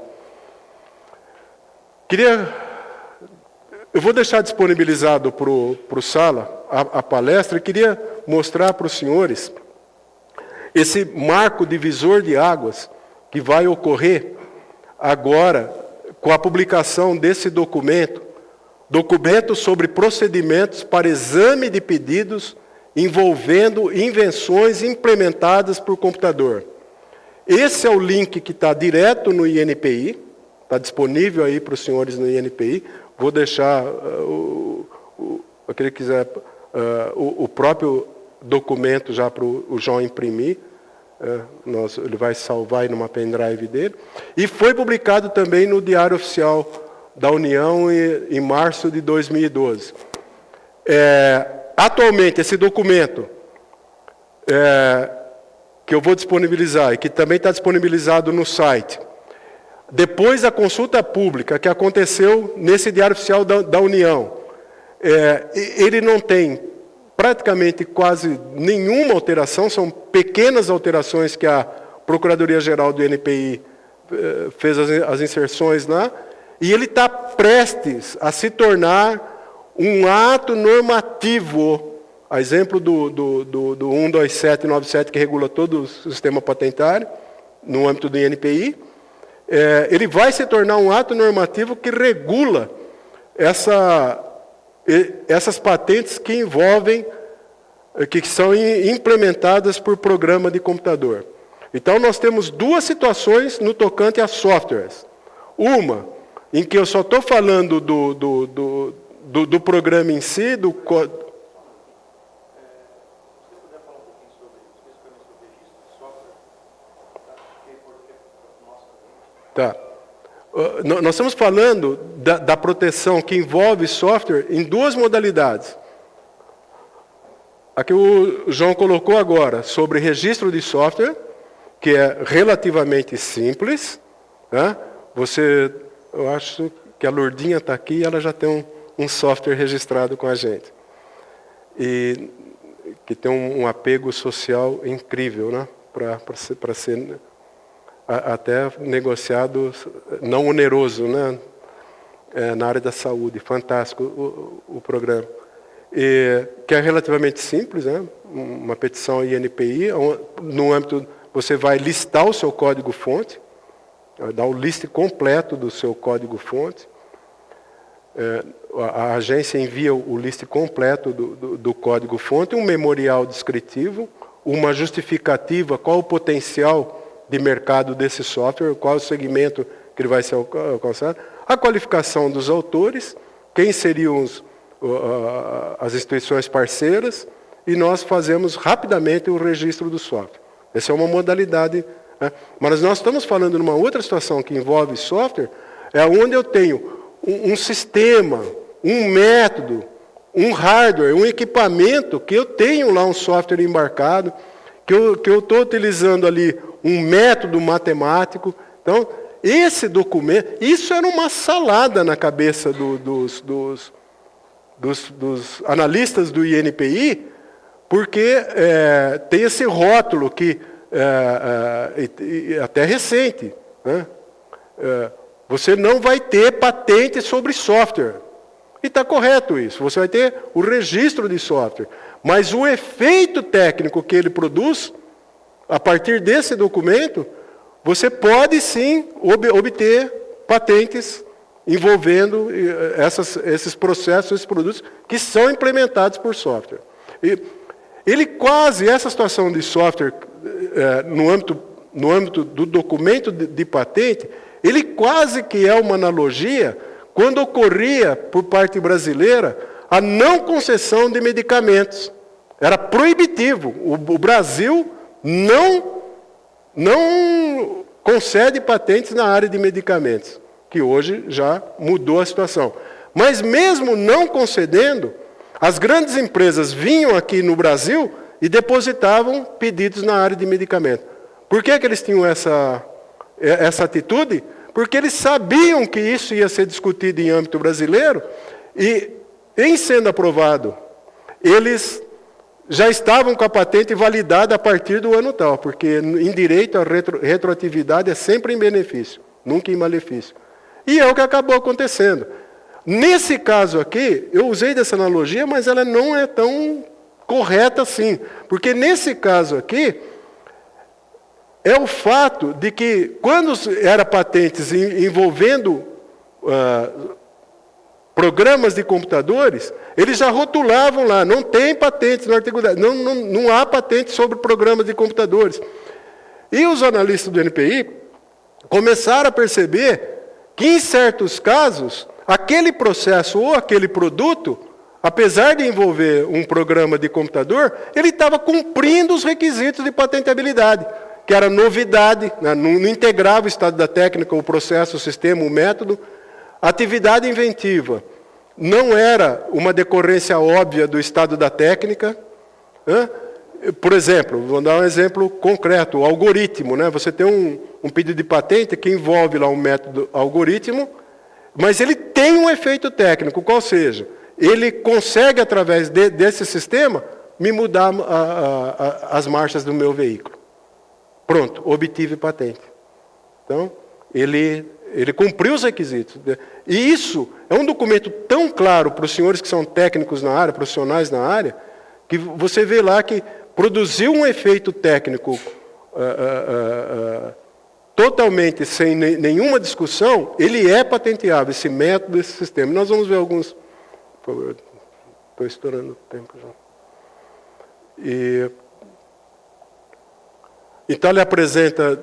Eu vou deixar disponibilizado para o Sala a palestra e queria mostrar para os senhores esse marco divisor de águas que vai ocorrer agora com a publicação desse documento sobre procedimentos para exame de pedidos envolvendo invenções implementadas por computador. Esse é o link que está direto no INPI, está disponível aí para os senhores no INPI. Vou deixar, aquele que quiser, o próprio documento já para o João imprimir. Ele vai salvar aí numa pendrive dele. E foi publicado também no Diário Oficial da União em março de 2012. Atualmente, esse documento que eu vou disponibilizar e que também está disponibilizado no site, depois da consulta pública que aconteceu nesse Diário Oficial da União, ele não tem praticamente quase nenhuma alteração, são pequenas alterações que a Procuradoria-Geral do INPI fez as inserções lá, e ele está prestes a se tornar um ato normativo, a exemplo do 12797, que regula todo o sistema patentário, no âmbito do INPI. Ele vai se tornar um ato normativo que regula essas patentes que envolvem que são implementadas por programa de computador. Então, nós temos duas situações no tocante a softwares. Uma, em que eu só estou falando do programa em si, do código. Tá. Nós estamos falando da proteção que envolve software em duas modalidades. Aqui o João colocou agora sobre registro de software, que é relativamente simples. Né? Eu acho que a Lourdinha está aqui e ela já tem um software registrado com a gente. E que tem um apego social incrível, né? Para ser até negociado não oneroso, né? Na área da saúde. Fantástico o programa. Que é relativamente simples, né? Uma petição INPI, no âmbito, você vai listar o seu código-fonte, dar o list completo do seu código-fonte, a agência envia o list completo do código-fonte, um memorial descritivo, uma justificativa, qual o potencial de mercado desse software, qual o segmento que ele vai ser alcançado, a qualificação dos autores, quem seriam as instituições parceiras, e nós fazemos rapidamente o registro do software. Essa é uma modalidade. Né? Mas nós estamos falando de uma outra situação que envolve software, é onde eu tenho um sistema, um método, um hardware, um equipamento, que eu tenho lá um software embarcado, que eu estou utilizando ali um método matemático. Então, esse documento, isso era uma salada na cabeça dos analistas do INPI, porque tem esse rótulo que até recente, né? Você não vai ter patente sobre software. E está correto isso. Você vai ter o registro de software. Mas o efeito técnico que ele produz, a partir desse documento, você pode sim obter patentes envolvendo esses processos, esses produtos que são implementados por software. Essa situação de software no âmbito do documento de patente, ele quase que é uma analogia quando ocorria, por parte brasileira, a não concessão de medicamentos. Era proibitivo. O Brasil não concede patentes na área de medicamentos, que hoje já mudou a situação. Mas mesmo não concedendo, as grandes empresas vinham aqui no Brasil e depositavam pedidos na área de medicamentos. Por que eles tinham essa atitude? Porque eles sabiam que isso ia ser discutido em âmbito brasileiro e, em sendo aprovado, eles já estavam com a patente validada a partir do ano tal, porque em direito a retroatividade é sempre em benefício, nunca em malefício. E é o que acabou acontecendo. Nesse caso aqui, eu usei dessa analogia, mas ela não é tão correta assim, porque nesse caso aqui, é o fato de que, quando era patentes envolvendo programas de computadores, eles já rotulavam lá, não tem patentes no artigo 10, não há patente sobre programas de computadores. E os analistas do NPI começaram a perceber que, em certos casos, aquele processo ou aquele produto, apesar de envolver um programa de computador, ele estava cumprindo os requisitos de patentabilidade, que era novidade, né? Não integrava o estado da técnica, o processo, o sistema, o método. Atividade inventiva não era uma decorrência óbvia do estado da técnica. Né? Por exemplo, vou dar um exemplo concreto, o algoritmo. Né? Você tem um pedido de patente que envolve lá um método algoritmo, mas ele tem um efeito técnico, qual seja, ele consegue, através desse sistema, me mudar as marchas do meu veículo. Pronto, obtive patente. Então, ele cumpriu os requisitos. E isso é um documento tão claro para os senhores que são técnicos na área, profissionais na área, que você vê lá que produziu um efeito técnico totalmente sem nenhuma discussão, ele é patenteável, esse método, esse sistema. Nós vamos ver alguns... Por favor, estou estourando o tempo já. Então, ele apresenta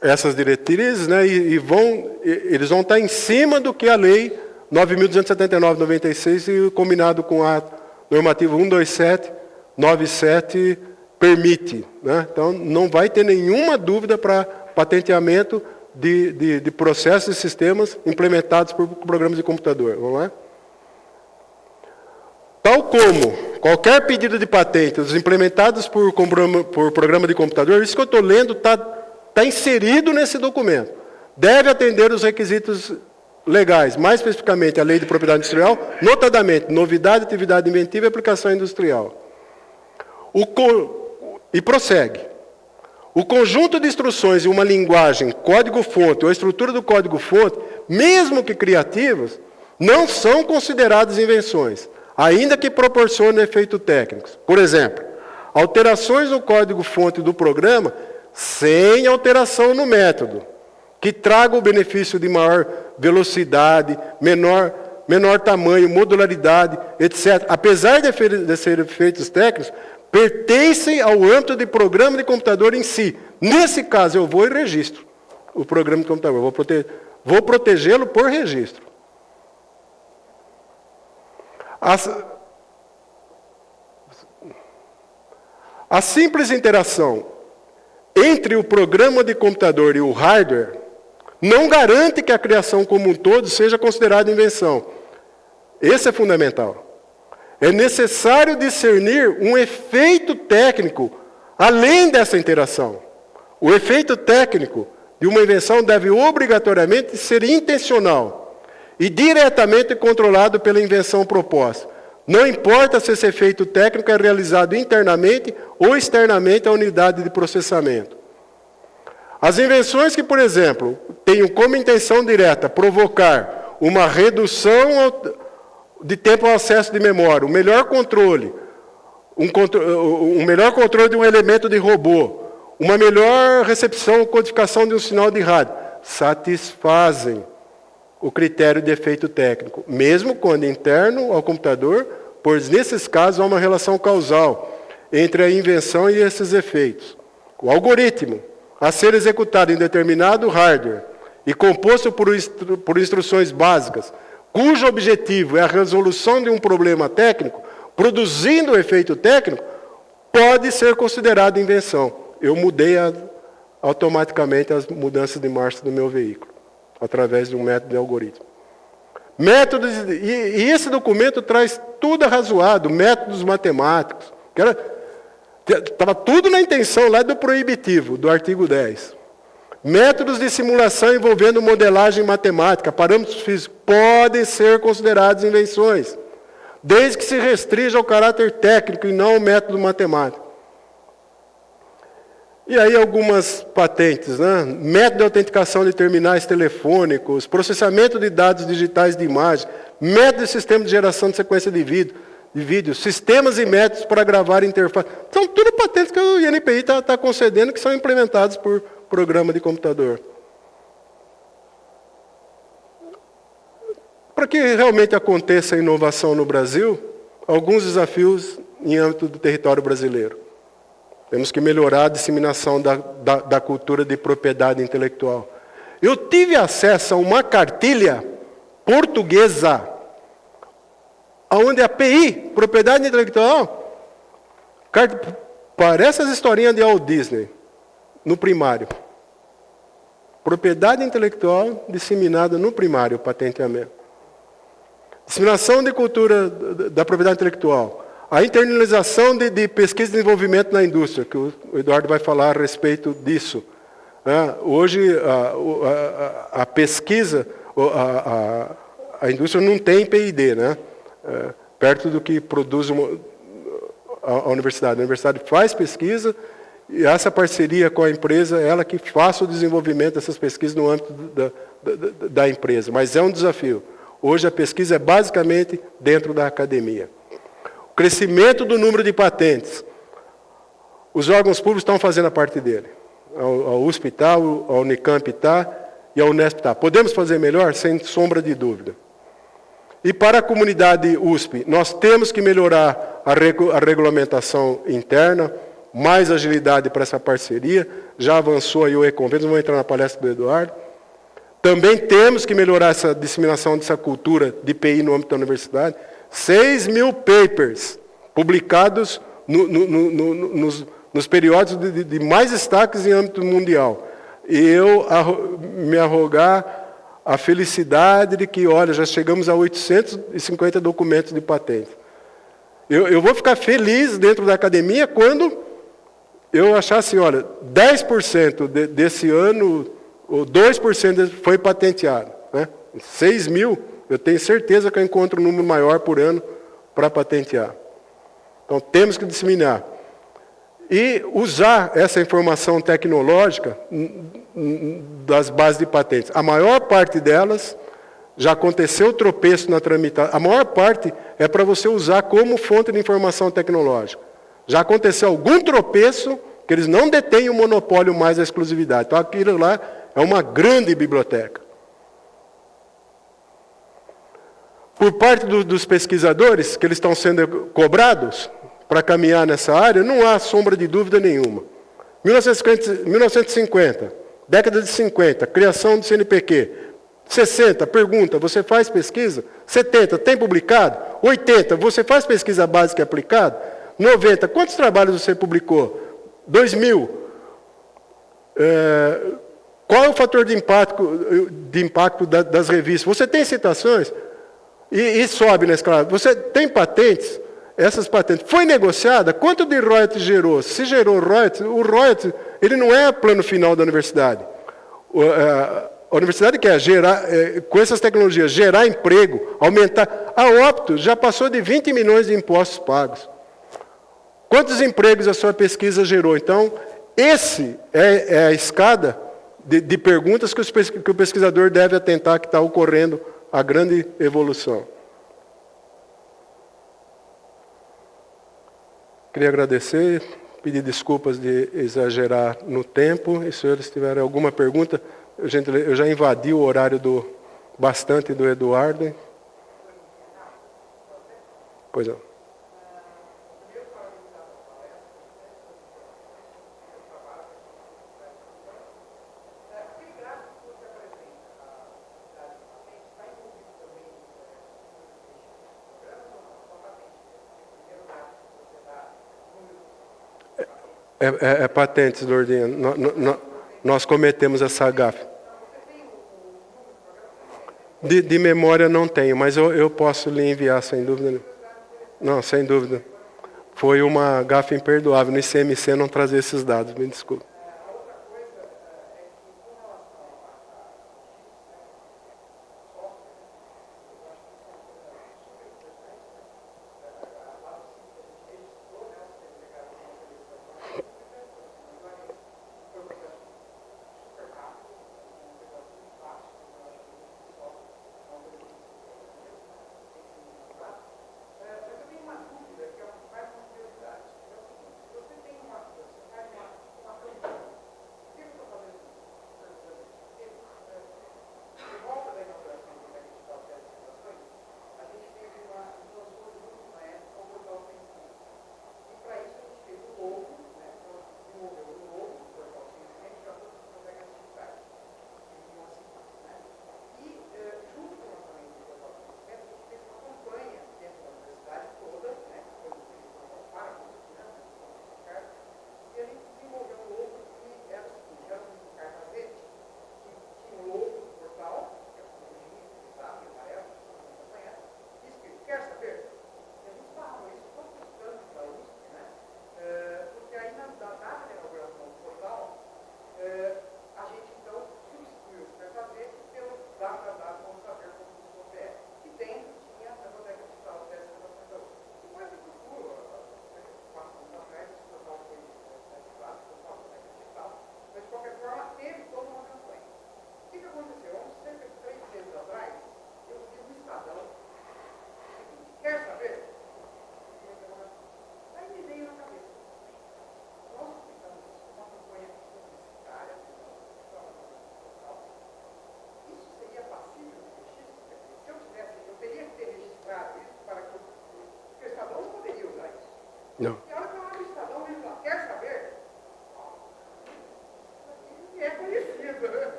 essas diretrizes, né, eles vão estar em cima do que a Lei 9.279/96 e combinado com a normativa 127/97 permite. Né? Então, não vai ter nenhuma dúvida para patenteamento de processos e sistemas implementados por programas de computador. Vamos lá? Tal como qualquer pedido de patente, os implementados por programa de computador, isso que eu estou lendo está inserido nesse documento. Deve atender os requisitos legais, mais especificamente a Lei de Propriedade Industrial, notadamente, novidade, atividade inventiva e aplicação industrial. E prossegue. O conjunto de instruções e uma linguagem, código-fonte ou estrutura do código-fonte, mesmo que criativas, não são consideradas invenções, ainda que proporcionem efeitos técnicos. Por exemplo, alterações no código-fonte do programa sem alteração no método, que traga o benefício de maior velocidade, menor tamanho, modularidade, etc. Apesar de serem efeitos técnicos, pertencem ao âmbito de programa de computador em si. Nesse caso, eu vou e registro o programa de computador. Vou protegê-lo por registro. A simples interação entre o programa de computador e o hardware não garante que a criação como um todo seja considerada invenção. Esse é fundamental. É necessário discernir um efeito técnico além dessa interação. O efeito técnico de uma invenção deve obrigatoriamente ser intencional e diretamente controlado pela invenção proposta. Não importa se esse efeito técnico é realizado internamente ou externamente à unidade de processamento. As invenções que, por exemplo, tenham como intenção direta provocar uma redução de tempo ao acesso de memória, um melhor controle de um elemento de robô, uma melhor recepção ou codificação de um sinal de rádio, satisfazem o critério de efeito técnico, mesmo quando interno ao computador, pois nesses casos há uma relação causal entre a invenção e esses efeitos. O algoritmo, a ser executado em determinado hardware e composto por instruções básicas, cujo objetivo é a resolução de um problema técnico, produzindo o efeito técnico, pode ser considerado invenção. Eu mudei automaticamente as mudanças de marcha do meu veículo, através de um método de algoritmo. Métodos, e esse documento traz tudo arrazoado, métodos matemáticos, estava tudo na intenção lá do proibitivo, do artigo 10. Métodos de simulação envolvendo modelagem matemática, parâmetros físicos, podem ser considerados invenções, desde que se restrinja ao caráter técnico e não ao método matemático. E aí algumas patentes, né? Método de autenticação de terminais telefônicos, processamento de dados digitais de imagem, método de sistema de geração de sequência de vídeo, sistemas e métodos para gravar interface. São tudo patentes que o INPI está concedendo que são implementados por programa de computador. Para que realmente aconteça a inovação no Brasil, alguns desafios em âmbito do território brasileiro. Temos que melhorar a disseminação da cultura de propriedade intelectual. Eu tive acesso a uma cartilha portuguesa, onde a PI, propriedade intelectual, parece as historinhas de Walt Disney, no primário. Propriedade intelectual disseminada no primário, patenteamento. Disseminação de cultura da propriedade intelectual. A internalização de pesquisa e desenvolvimento na indústria, que o Eduardo vai falar a respeito disso. Hoje, a pesquisa, a indústria não tem P&D, né? Perto do que produz a universidade. A universidade faz pesquisa e essa parceria com a empresa é ela que faça o desenvolvimento dessas pesquisas no âmbito da empresa. Mas é um desafio. Hoje a pesquisa é basicamente dentro da academia. O crescimento do número de patentes. Os órgãos públicos estão fazendo a parte dele. A USP está, a Unicamp está e a Unesp está. Podemos fazer melhor? Sem sombra de dúvida. E para a comunidade USP, nós temos que melhorar a regulamentação interna, mais agilidade para essa parceria, já avançou aí o e-convênios, vamos entrar na palestra do Eduardo. Também temos que melhorar essa disseminação dessa cultura de PI no âmbito da universidade. 6.000 papers publicados nos periódicos de mais destaques em âmbito mundial. E eu me arrogar a felicidade de que, olha, já chegamos a 850 documentos de patente. Eu vou ficar feliz dentro da academia quando eu achar assim, olha, 10% desse ano, ou 2% foi patenteado. Né? 6.000, eu tenho certeza que eu encontro um número maior por ano para patentear. Então, temos que disseminar. E usar essa informação tecnológica das bases de patentes. A maior parte delas, já aconteceu tropeço na tramitação. A maior parte é para você usar como fonte de informação tecnológica. Já aconteceu algum tropeço que eles não detêm o monopólio mais da exclusividade. Então, aquilo lá é uma grande biblioteca. Por parte dos pesquisadores, que eles estão sendo cobrados para caminhar nessa área, não há sombra de dúvida nenhuma. 1950, década de 50, criação do CNPq. 60, pergunta, você faz pesquisa? 70, tem publicado? 80, você faz pesquisa básica e aplicada? 90, quantos trabalhos você publicou? 2000, qual é o fator de impacto das revistas? Você tem citações? E sobe na escala. Você tem patentes? Essas patentes. Foi negociada? Quanto de royalties gerou? Se gerou royalties, o royalties ele não é plano final da universidade. A universidade quer gerar, com essas tecnologias, gerar emprego, aumentar. A Opto já passou de 20 milhões de impostos pagos. Quantos empregos a sua pesquisa gerou? Então, esse é a escada de perguntas que o pesquisador deve atentar que está ocorrendo a grande evolução. Queria agradecer, pedir desculpas de exagerar no tempo. E se senhores tiverem alguma pergunta, eu já invadi o horário bastante do Eduardo. Pois não. É patentes, Lourdinha. Nós cometemos essa gafe. De memória não tenho, mas eu posso lhe enviar, sem dúvida. Não, sem dúvida. Foi uma gafe imperdoável no ICMC não trazer esses dados, me desculpe.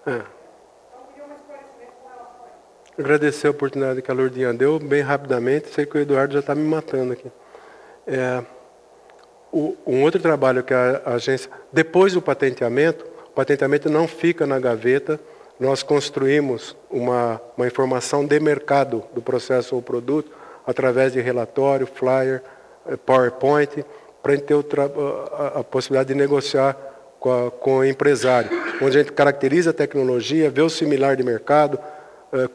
É. Agradecer a oportunidade que a Lourdinha deu, bem rapidamente. Sei que o Eduardo já está me matando aqui. Um outro trabalho que a agência... Depois do patenteamento, o patenteamento não fica na gaveta. Nós construímos uma informação de mercado do processo ou produto através de relatório, flyer, PowerPoint, para a gente ter a possibilidade de negociar com o empresário, onde a gente caracteriza a tecnologia, vê o similar de mercado,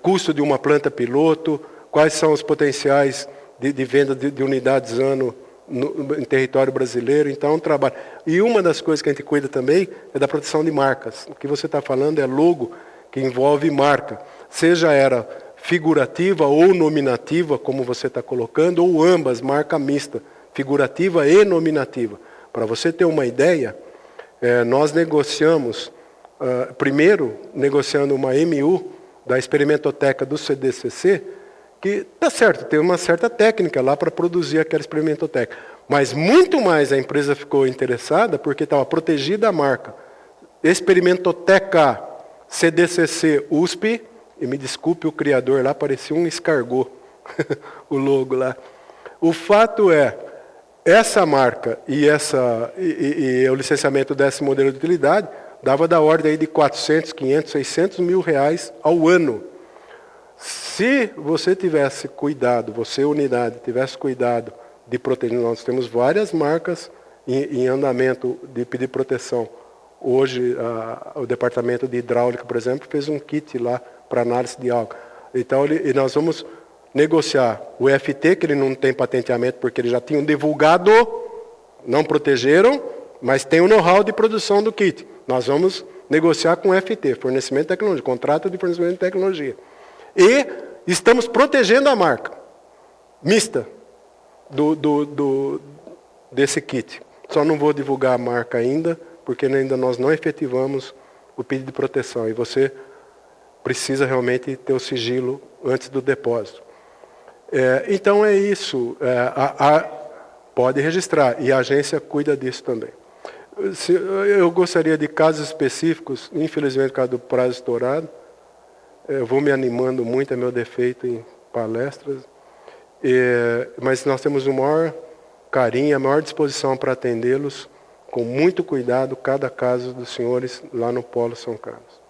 custo de uma planta piloto, quais são os potenciais de venda de unidades ano em território brasileiro. Então, um trabalho. E uma das coisas que a gente cuida também é da proteção de marcas. O que você está falando é logo, que envolve marca, seja era figurativa ou nominativa, como você está colocando, ou ambas, marca mista, figurativa e nominativa. Para você ter uma ideia, nós negociamos, primeiro, negociando uma MU da experimentoteca do CDCC, que está certo, tem uma certa técnica lá para produzir aquela experimentoteca. Mas muito mais a empresa ficou interessada porque estava protegida a marca. Experimentoteca CDCC USP, e me desculpe o criador lá, parecia um escargot, o logo lá. O fato é, essa marca e o licenciamento desse modelo de utilidade dava da ordem aí de 400, 500, 600 mil reais ao ano. Se você tivesse cuidado, você, unidade, tivesse cuidado de proteger, nós temos várias marcas em andamento de pedir proteção. Hoje, o departamento de hidráulica, por exemplo, fez um kit lá para análise de água. Então, nós vamos negociar o FT, que ele não tem patenteamento porque eles já tinham divulgado, não protegeram, mas tem o know-how de produção do kit. Nós vamos negociar com o FT, fornecimento de tecnologia, contrato de fornecimento de tecnologia. E estamos protegendo a marca mista desse kit. Só não vou divulgar a marca ainda, porque ainda nós não efetivamos o pedido de proteção. E você precisa realmente ter o sigilo antes do depósito. Então é isso. Pode registrar. E a agência cuida disso também. Eu gostaria de casos específicos, infelizmente, por causa do prazo estourado. Eu vou me animando muito, é meu defeito em palestras. Mas nós temos o maior carinho, a maior disposição para atendê-los, com muito cuidado, cada caso dos senhores lá no Polo São Carlos.